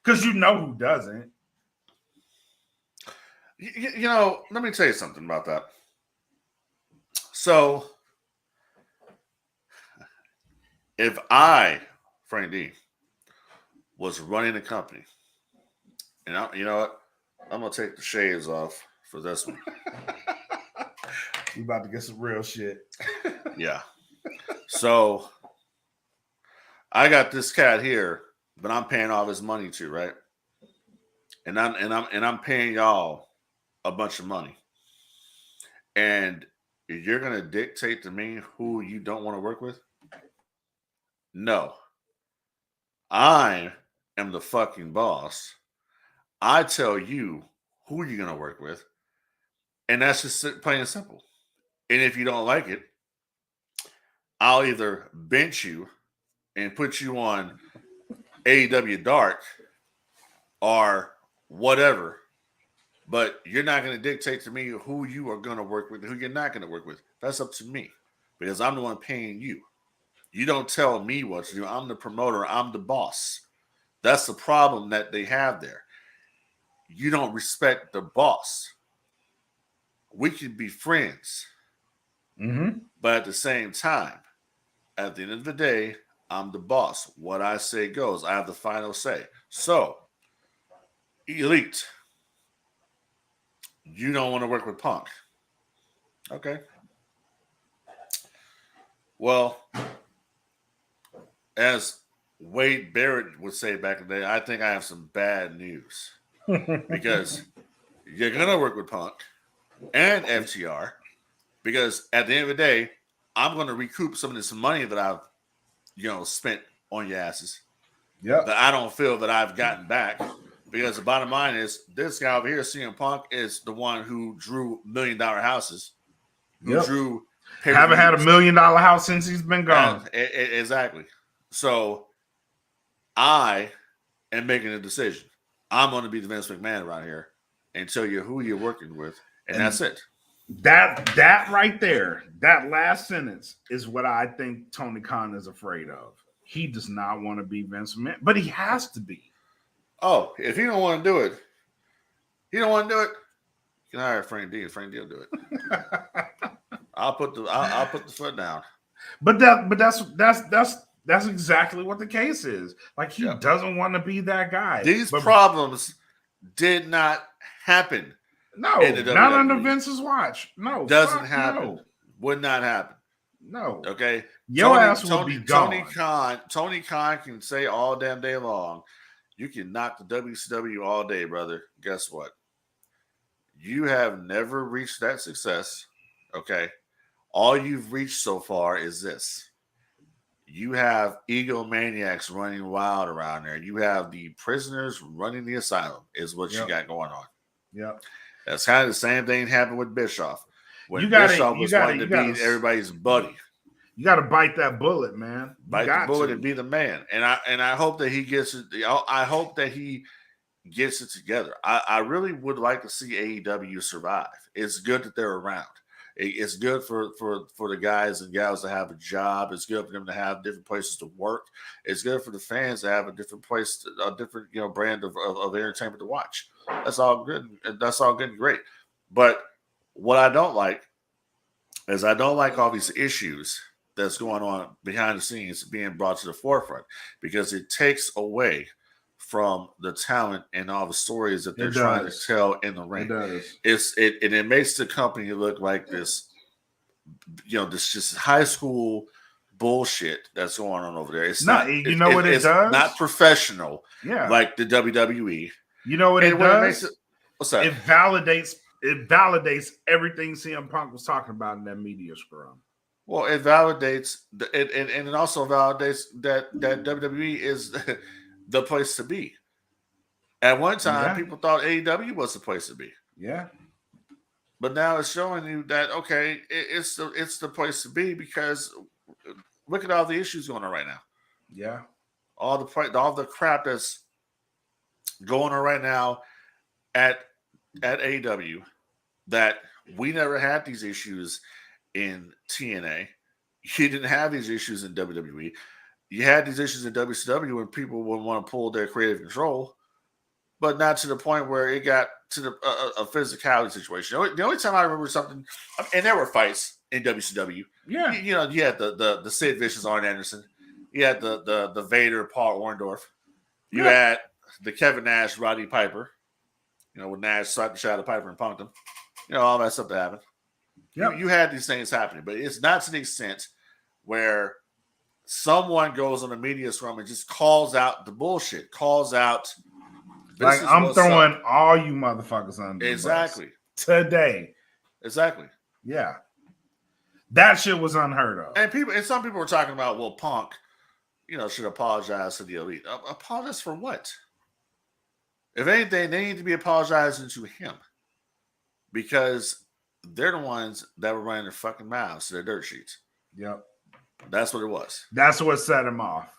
Because you know who doesn't. You know, let me tell you something about that. So if I, Frank Dee, was running a company, and you know what? I'm going to take the shades off for this one. You about to get some real shit. Yeah. So I got this cat here, but I'm paying all his money too, right? And I'm paying y'all a bunch of money. And you're gonna dictate to me who you don't want to work with? No. I am the fucking boss. I tell you who you're gonna work with. And that's just plain and simple. And if you don't like it, I'll either bench you and put you on AEW Dark or whatever. But you're not going to dictate to me who you are going to work with and who you're not going to work with. That's up to me, because I'm the one paying you. You don't tell me what to do. I'm the promoter. I'm the boss. That's the problem that they have there. You don't respect the boss. We can be friends. But at the same time, at the end of the day, I'm the boss. What I say goes. I have the final say. So, Elite, you don't want to work with Punk. Okay. Well, as Wade Barrett would say back in the day, I think I have some bad news. Because you're going to work with Punk and FTR. Because at the end of the day, I'm going to recoup some of this money that I've, spent on your asses. Yeah. That I don't feel that I've gotten back. Because the bottom line is, this guy over here, CM Punk, is the one who drew $1 million houses. Who drew haven't had $1 million house since he's been gone. Exactly. So I am making a decision. I'm going to be the Vince McMahon around here and tell you who you're working with, and that's it. That right there, that last sentence is what I think Tony Khan is afraid of. He does not want to be Vince McMahon, but he has to be. Oh, if he don't want to do it, you can hire Frank Dee, and Frank Dee will do it. I'll put the foot down. But that's exactly what the case is. Like he doesn't want to be that guy. These problems did not happen. No, not under Vince's watch. No, doesn't happen. No. Would not happen. No. Okay. Your ass will be gone. Tony Khan can say all damn day long, you can knock the WCW all day, brother. Guess what? you have never reached that success. Okay. All you've reached so far is this. You have egomaniacs running wild around there. You have the prisoners running the asylum, is what you got going on. Yep. That's kind of the same thing happened with Bischoff. When Bischoff was wanting to be everybody's buddy. You got to bite that bullet, man. Bite the bullet and be the man. And I hope that he gets it. I hope that he gets it together. I really would like to see AEW survive. It's good that they're around. It's good for the guys and gals to have a job. It's good for them to have different places to work. It's good for the fans to have a different place, a different brand of entertainment to watch. That's all good. That's all good and great. But what I don't like is I don't like all these issues that's going on behind the scenes being brought to the forefront, because it takes away from the talent and all the stories that they're trying to tell in the ring. It makes the company look like this, this just high school bullshit that's going on over there. It's not, it does? Not professional. Yeah. Like the WWE. You know what it does? What's that? It validates everything CM Punk was talking about in that media scrum. Well, it validates and it also validates that WWE is the place to be. At one time, people thought AEW was the place to be. Yeah. But now it's showing you that, okay, it's the place to be, because look at all the issues going on right now. Yeah. All the crap that's going on right now at AEW, that we never had these issues in TNA. You didn't have these issues in WWE. You had these issues in WCW when people would want to pull their creative control, but not to the point where it got to a physicality situation. The only time I remember something, and there were fights in WCW. Yeah. You had the Sid Vicious, Arn Anderson. You had the Vader, Paul Orndorff. You had the Kevin Nash, Roddy Piper. When Nash slapped the shot of Piper and punked him. All that stuff that happened. Yep. You had these things happening, but it's not to the extent where someone goes on a media scrum and just calls out the bullshit, calls out. Like, I'm throwing all you motherfuckers under the bus today. Exactly. Yeah. That shit was unheard of. And some people were talking about, well, Punk, should apologize to the Elite. Apologize for what? If anything, they need to be apologizing to him, because they're the ones that were running their fucking mouths to their dirt sheets. Yep. That's what it was. That's what set him off.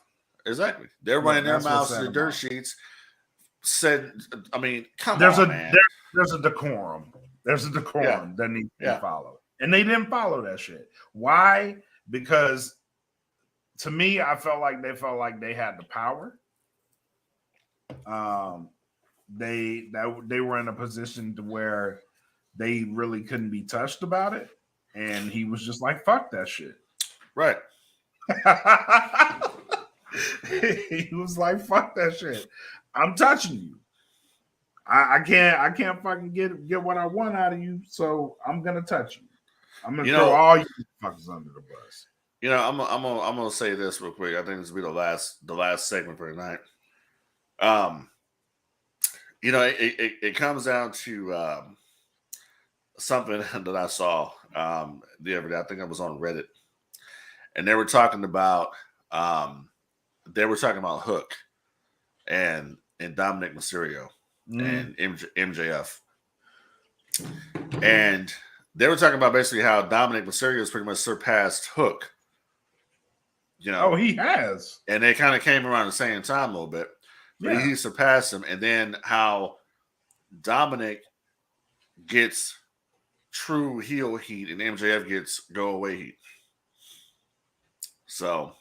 Exactly. They're running their mouths to the dirt sheets. Come on, man. There's a decorum. There's a decorum that needs to be followed. And they didn't follow that shit. Why? Because to me, I felt like they had the power. They were in a position to where they really couldn't be touched about it, and he was just like, "Fuck that shit." Right. He was like, "Fuck that shit. I'm touching you. I can't fucking get what I want out of you, so I'm gonna touch you. I'm gonna throw all you fuckers under the bus." I'm gonna say this real quick. I think this will be the last segment for tonight. It comes down to something that I saw the other day. I think I was on Reddit, and they were talking about Hook and Dominic Mysterio and MJF, and they were talking about basically how Dominic Mysterio has pretty much surpassed Hook. He has, and they kind of came around the same time a little bit. But he surpassed him, and then how Dominic gets true heel heat and MJF gets go away heat. So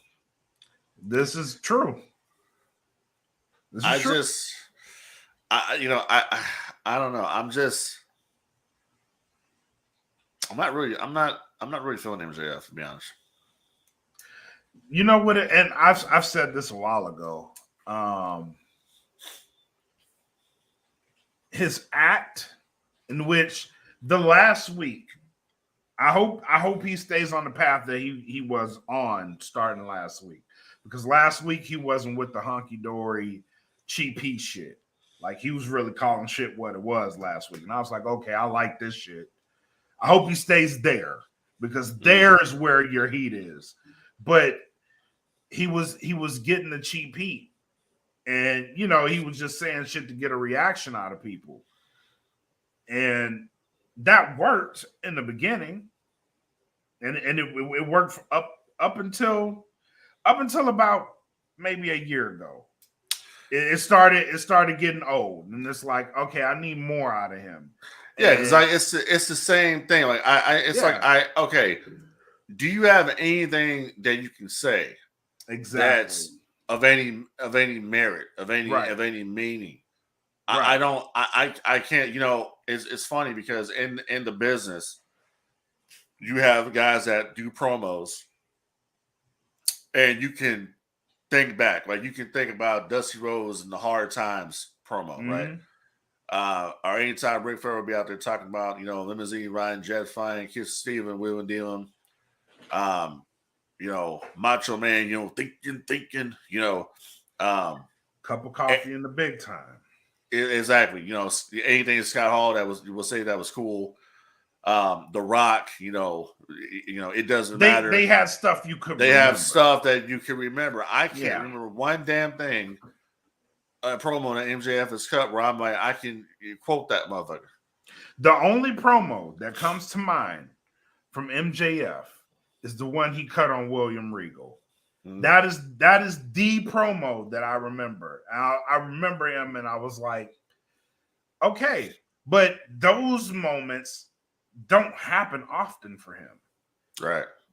this is true. I don't know. I'm not really feeling MJF, to be honest. You know what? And I've said this a while ago. His act, in which the last week, I hope he stays on the path that he was on starting last week, because last week he wasn't with the honky dory cheap heat shit. Like he was really calling shit what it was last week. And I was like, okay, I like this shit. I hope he stays there because there is where your heat is. But he was getting the cheap heat. And, you know, he was just saying shit to get a reaction out of people. And that worked in the beginning. And it worked up until about maybe a year ago. It started getting old, and it's like, okay, I need more out of him. Yeah, because it's the same thing. Like okay. Do you have anything that you can say that's of any merit, of any meaning? I don't. I can't. You know, it's funny because in the business, you have guys that do promos, and you can think back. Like you can think about Dusty Rhodes and the Hard Times promo, right? Or anytime Ric Flair will be out there talking about, you know, limousine riding, jet flying, Kiss Steven, wheeling dealing. You know, Macho Man, you know, thinking, you know, cup of coffee in the big time. Exactly. You know, anything Scott Hall you will say that was cool. The Rock, you know, it doesn't matter. They had stuff you could. They have stuff that you can remember. I can't remember one damn thing. A promo that MJF has cut where I'm like, I can quote that motherfucker. The only promo that comes to mind from MJF is the one he cut on William Regal. That is the promo that I remember. I remember him, and I was like, okay, but those moments don't happen often for him.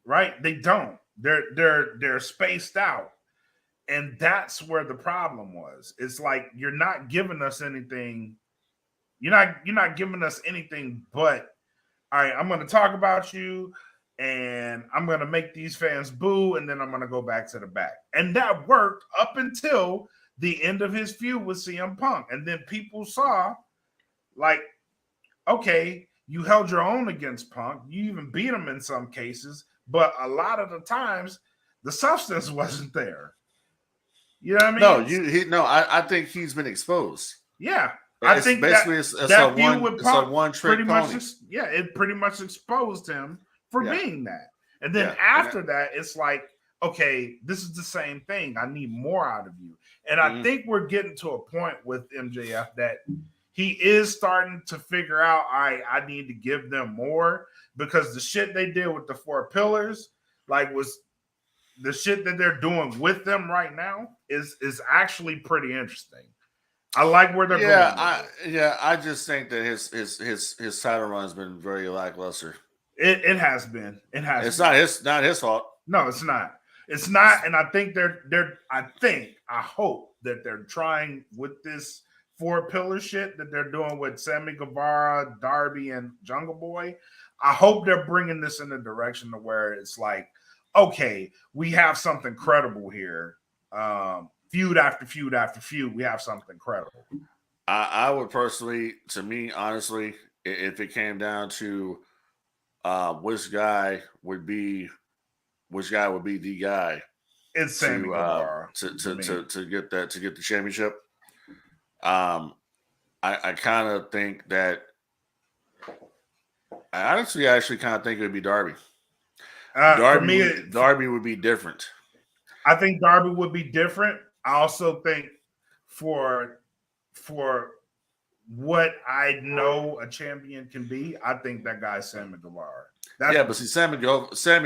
Right? They don't. They're spaced out. And that's where the problem was. It's like you're not giving us anything. You're not giving us anything but, all right, I'm going to talk about you and I'm going to make these fans boo and then I'm going to go back to the back. And that worked up until the end of his feud with CM Punk. And then people saw, like, okay, you held your own against Punk. You even beat him in some cases. But a lot of the times, the substance wasn't there. You know what I mean? I think he's been exposed. Yeah. I think basically it's a one trick pony. It pretty much exposed him for being that. And then after that, it's like, okay, this is the same thing. I need more out of you. And I think we're getting to a point with MJF that he is starting to figure out, all right, I need to give them more, because the shit they did with the 4 pillars, like, was the shit that they're doing with them right now is actually pretty interesting. I like where they're going. I just think that his title run has been very lackluster. It has been. It's not his fault. No, it's not. It's not. And I think I hope that they're trying with this 4 pillar shit that they're doing with Sammy Guevara, Darby, and Jungle Boy. I hope they're bringing this in a direction to where it's like, okay, we have something credible here. Feud after feud after feud, we have something credible. I would personally, to me, honestly, if it came down to which guy would be the guy, it's Sammy Guevara to get the championship. I kind of think that I actually kind of think it would be Darby. Darby would be different. I think Darby would be different. I also think for what I know a champion can be, I think that guy's Sammy Guevara. But see, Sammy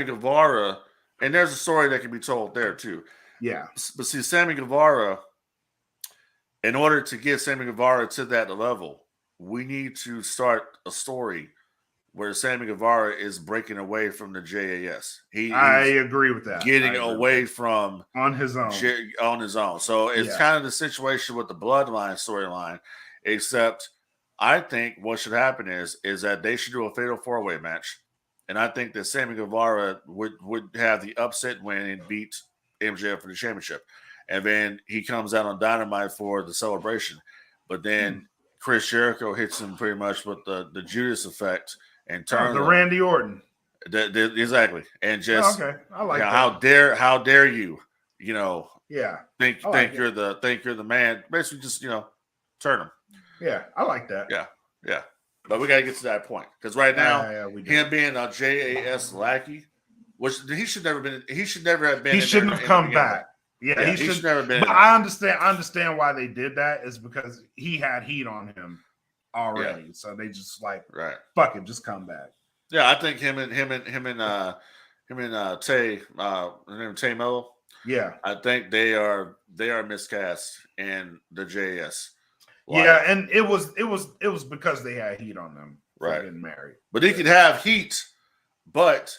Guevara, and there's a story that can be told there too. Yeah. But see, Sammy Guevara, in order to get Sammy Guevara to that level, we need to start a story where Sammy Guevara is breaking away from the JAS. I agree with that. Getting away from on his own. So it's kind of the situation with the Bloodline storyline, except I think what should happen is that they should do a fatal 4-way match. And I think that Sammy Guevara would have the upset win and beat MJF for the championship. And then he comes out on Dynamite for the celebration. But then Chris Jericho hits him pretty much with the Judas effect and turns the Randy Orton. Exactly. And just I like that. How dare you, think you're the man. Basically just, turn him. Yeah, I like that. Yeah. But we got to get to that point because right now, him being a JAS lackey, which he should never have been. He shouldn't have come back. Yeah, he should never been. But I understand why they did that is because he had heat on him already. Yeah. So they just fuck it, just come back. Yeah, I think him and Tay, Tay Mello. Yeah, I think they are miscast in the JS. Yeah, and it was because they had heat on them. Right, getting married. But he could have heat, but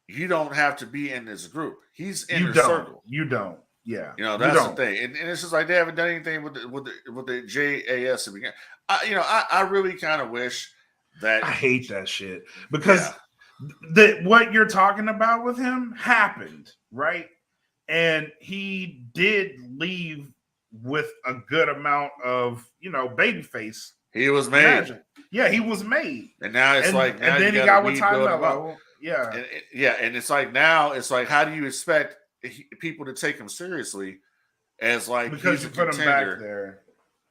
you don't have to be in this group. He's in the circle. You don't. Yeah, that's the thing, and it's just like they haven't done anything with the JAS to begin. I really kind of wish that. I hate that shit because what you're talking about with him happened, right? And he did leave with a good amount of babyface. He was made. Imagine. Yeah, he was made, and now it's and then he got with Ty Mello. Yeah, and it's like now it's like how do you expect people to take him seriously as because you put him back there,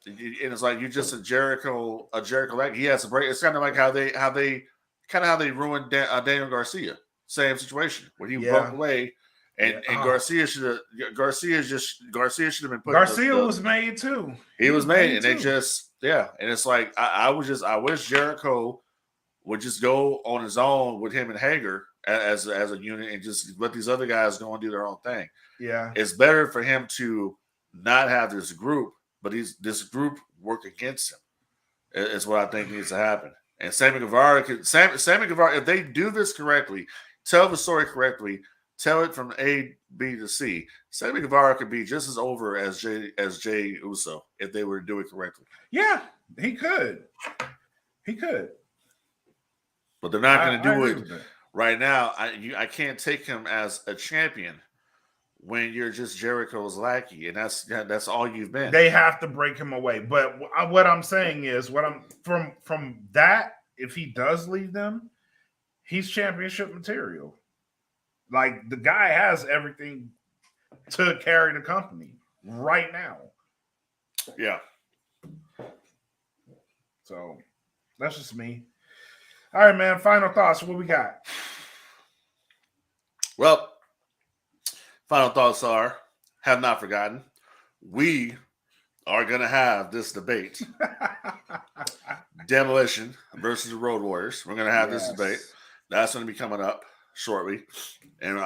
and it's like you're just a Jericho like he has a break. It's kind of like how they ruined Daniel Garcia. Same situation when he broke away, and Garcia should have been put. Garcia was made too. He was made, and they just and it's like I wish Jericho would just go on his own with him and Hager as a unit and just let these other guys go and do their own thing. Yeah. It's better for him to not have this group, but this group work against him. It's what I think needs to happen. And Sammy Guevara, if they do this correctly, tell the story correctly, tell it from A, B to C, Sammy Guevara could be just as over as Jay Uso if they were to do it correctly. Yeah, he could. But they're not going to do it right now. I can't take him as a champion when you're just Jericho's lackey, and that's all you've been. They have to break him away. But what I'm saying is, from that, if he does leave them, he's championship material. Like the guy has everything to carry the company right now. Yeah. So that's just me. All right, man. Final thoughts. What we got? Well, final thoughts are, have not forgotten, we are going to have this debate. Demolition versus the Road Warriors. We're going to have this debate. That's going to be coming up shortly. And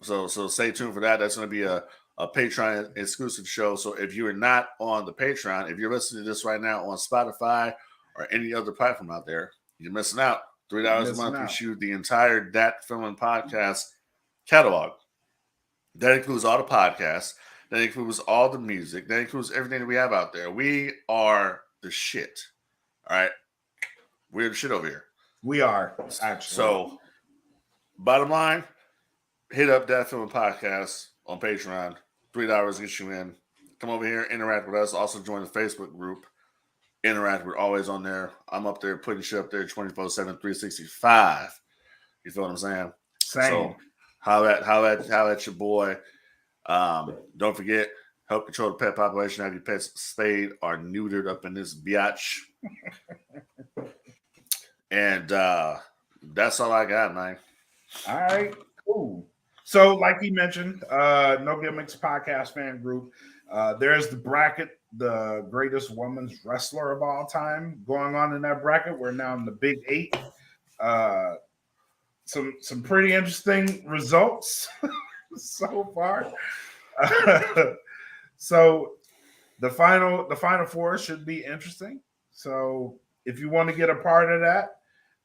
so stay tuned for that. That's going to be a Patreon exclusive show. So if you are not on the Patreon, if you're listening to this right now on Spotify or any other platform out there, you're missing out. $3 a month. We shoot the entire Dat Filming Podcast catalog. That includes all the podcasts. That includes all the music. That includes everything that we have out there. We are the shit. All right? We're the shit over here. We are, actually. So, bottom line, hit up Dat Filming Podcast on Patreon. $3 gets you in. Come over here, interact with us. Also join the Facebook group. Interact. We're always on there. I'm up there putting shit up there 24/7, 365. You feel what I'm saying? Same. So how at your boy. Don't forget, help control the pet population. Have your pets spayed or neutered up in this biatch. And that's all I got, man. All right, cool. So, like he mentioned, No Gimmicks podcast fan group. There's the bracket, the greatest women's wrestler of all time, going on in that bracket. We're now in the Big 8. Some pretty interesting results so far. So the final four should be interesting. So if you want to get a part of that,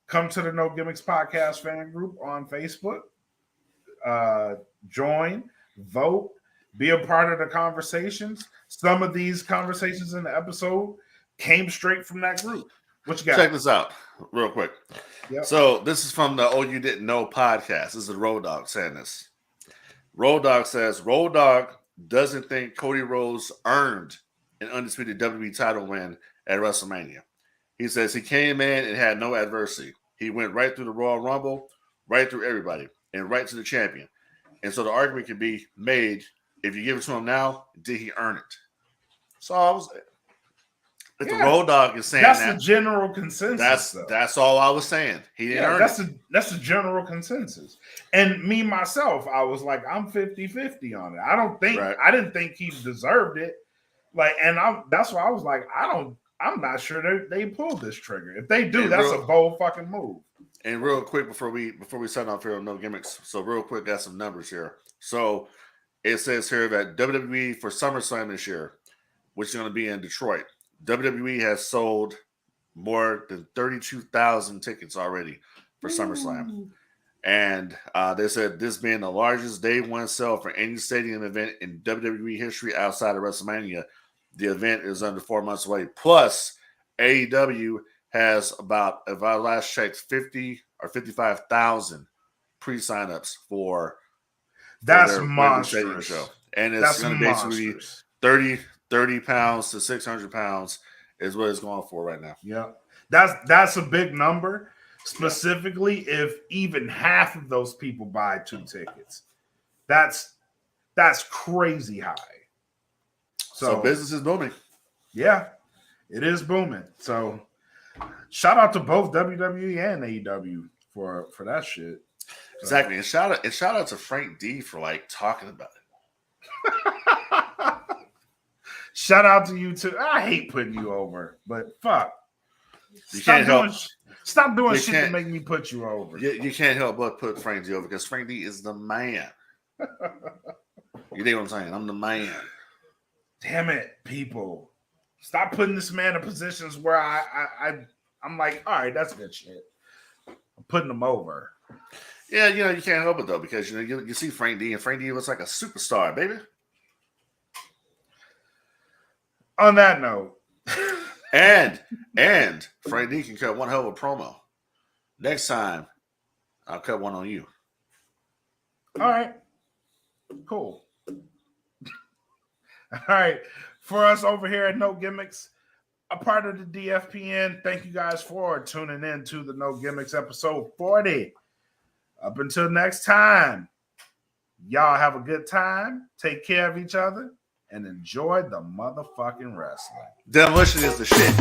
come to the No Gimmicks podcast fan group on Facebook. Join, vote, be a part of the conversations. Some of these conversations in the episode came straight from that group. What you got? Check this out real quick. Yep. So this is from the Oh You Didn't Know podcast. This is Road Dogg saying this. Road Dogg says, Road Dogg doesn't think Cody Rhodes earned an undisputed WWE title win at WrestleMania. He says he came in and had no adversity. He went right through the Royal Rumble, right through everybody, and right to the champion. And so the argument can be made, if you give it to him now, did he earn it? So If the Road Dogg is saying that's the general consensus. That's all I was saying. He didn't earn it. That's the general consensus. And me myself, I was like, I'm 50-50 on it. I didn't think he deserved it. Like, and that's why I was like, I'm not sure they pulled this trigger. If they do, that's a bold fucking move. And real quick before we sign off here on No Gimmicks, so real quick, got some numbers here. So it says here that WWE for SummerSlam this year, which is going to be in Detroit, WWE has sold more than 32,000 tickets already for SummerSlam. And they said this being the largest day one sale for any stadium event in WWE history outside of WrestleMania. The event is under 4 months away. Plus, AEW has about, if I last checked, 50 or 55,000 pre-signups for that's their monstrous show. And it's going to basically be 30 pounds to 600 pounds is what it's going for right now. Yeah. That's a big number, specifically if even half of those people buy 2 tickets. That's crazy high. So business is booming. Yeah, it is booming. So shout out to both WWE and AEW for that shit. So. Exactly. And shout out to Frank Dee for like talking about it. Shout out to you too. I hate putting you over, but fuck. Stop doing shit to make me put you over. You can't help but put Frank Dee over because Frank Dee is the man. You know what I'm saying? I'm the man. Damn it, people. Stop putting this man in positions where I'm like, all right, that's good shit. I'm putting him over. Yeah, you can't help it though, because you see Frank Dee, and Frank Dee looks like a superstar, baby. On that note. and Frank Dee can cut one hell of a promo. Next time, I'll cut one on you. All right. Cool. All right. For us over here at No Gimmicks, a part of the DFPN, thank you guys for tuning in to the No Gimmicks episode 40. Up until next time, y'all have a good time, take care of each other, and enjoy the motherfucking wrestling. Demolition is the shit.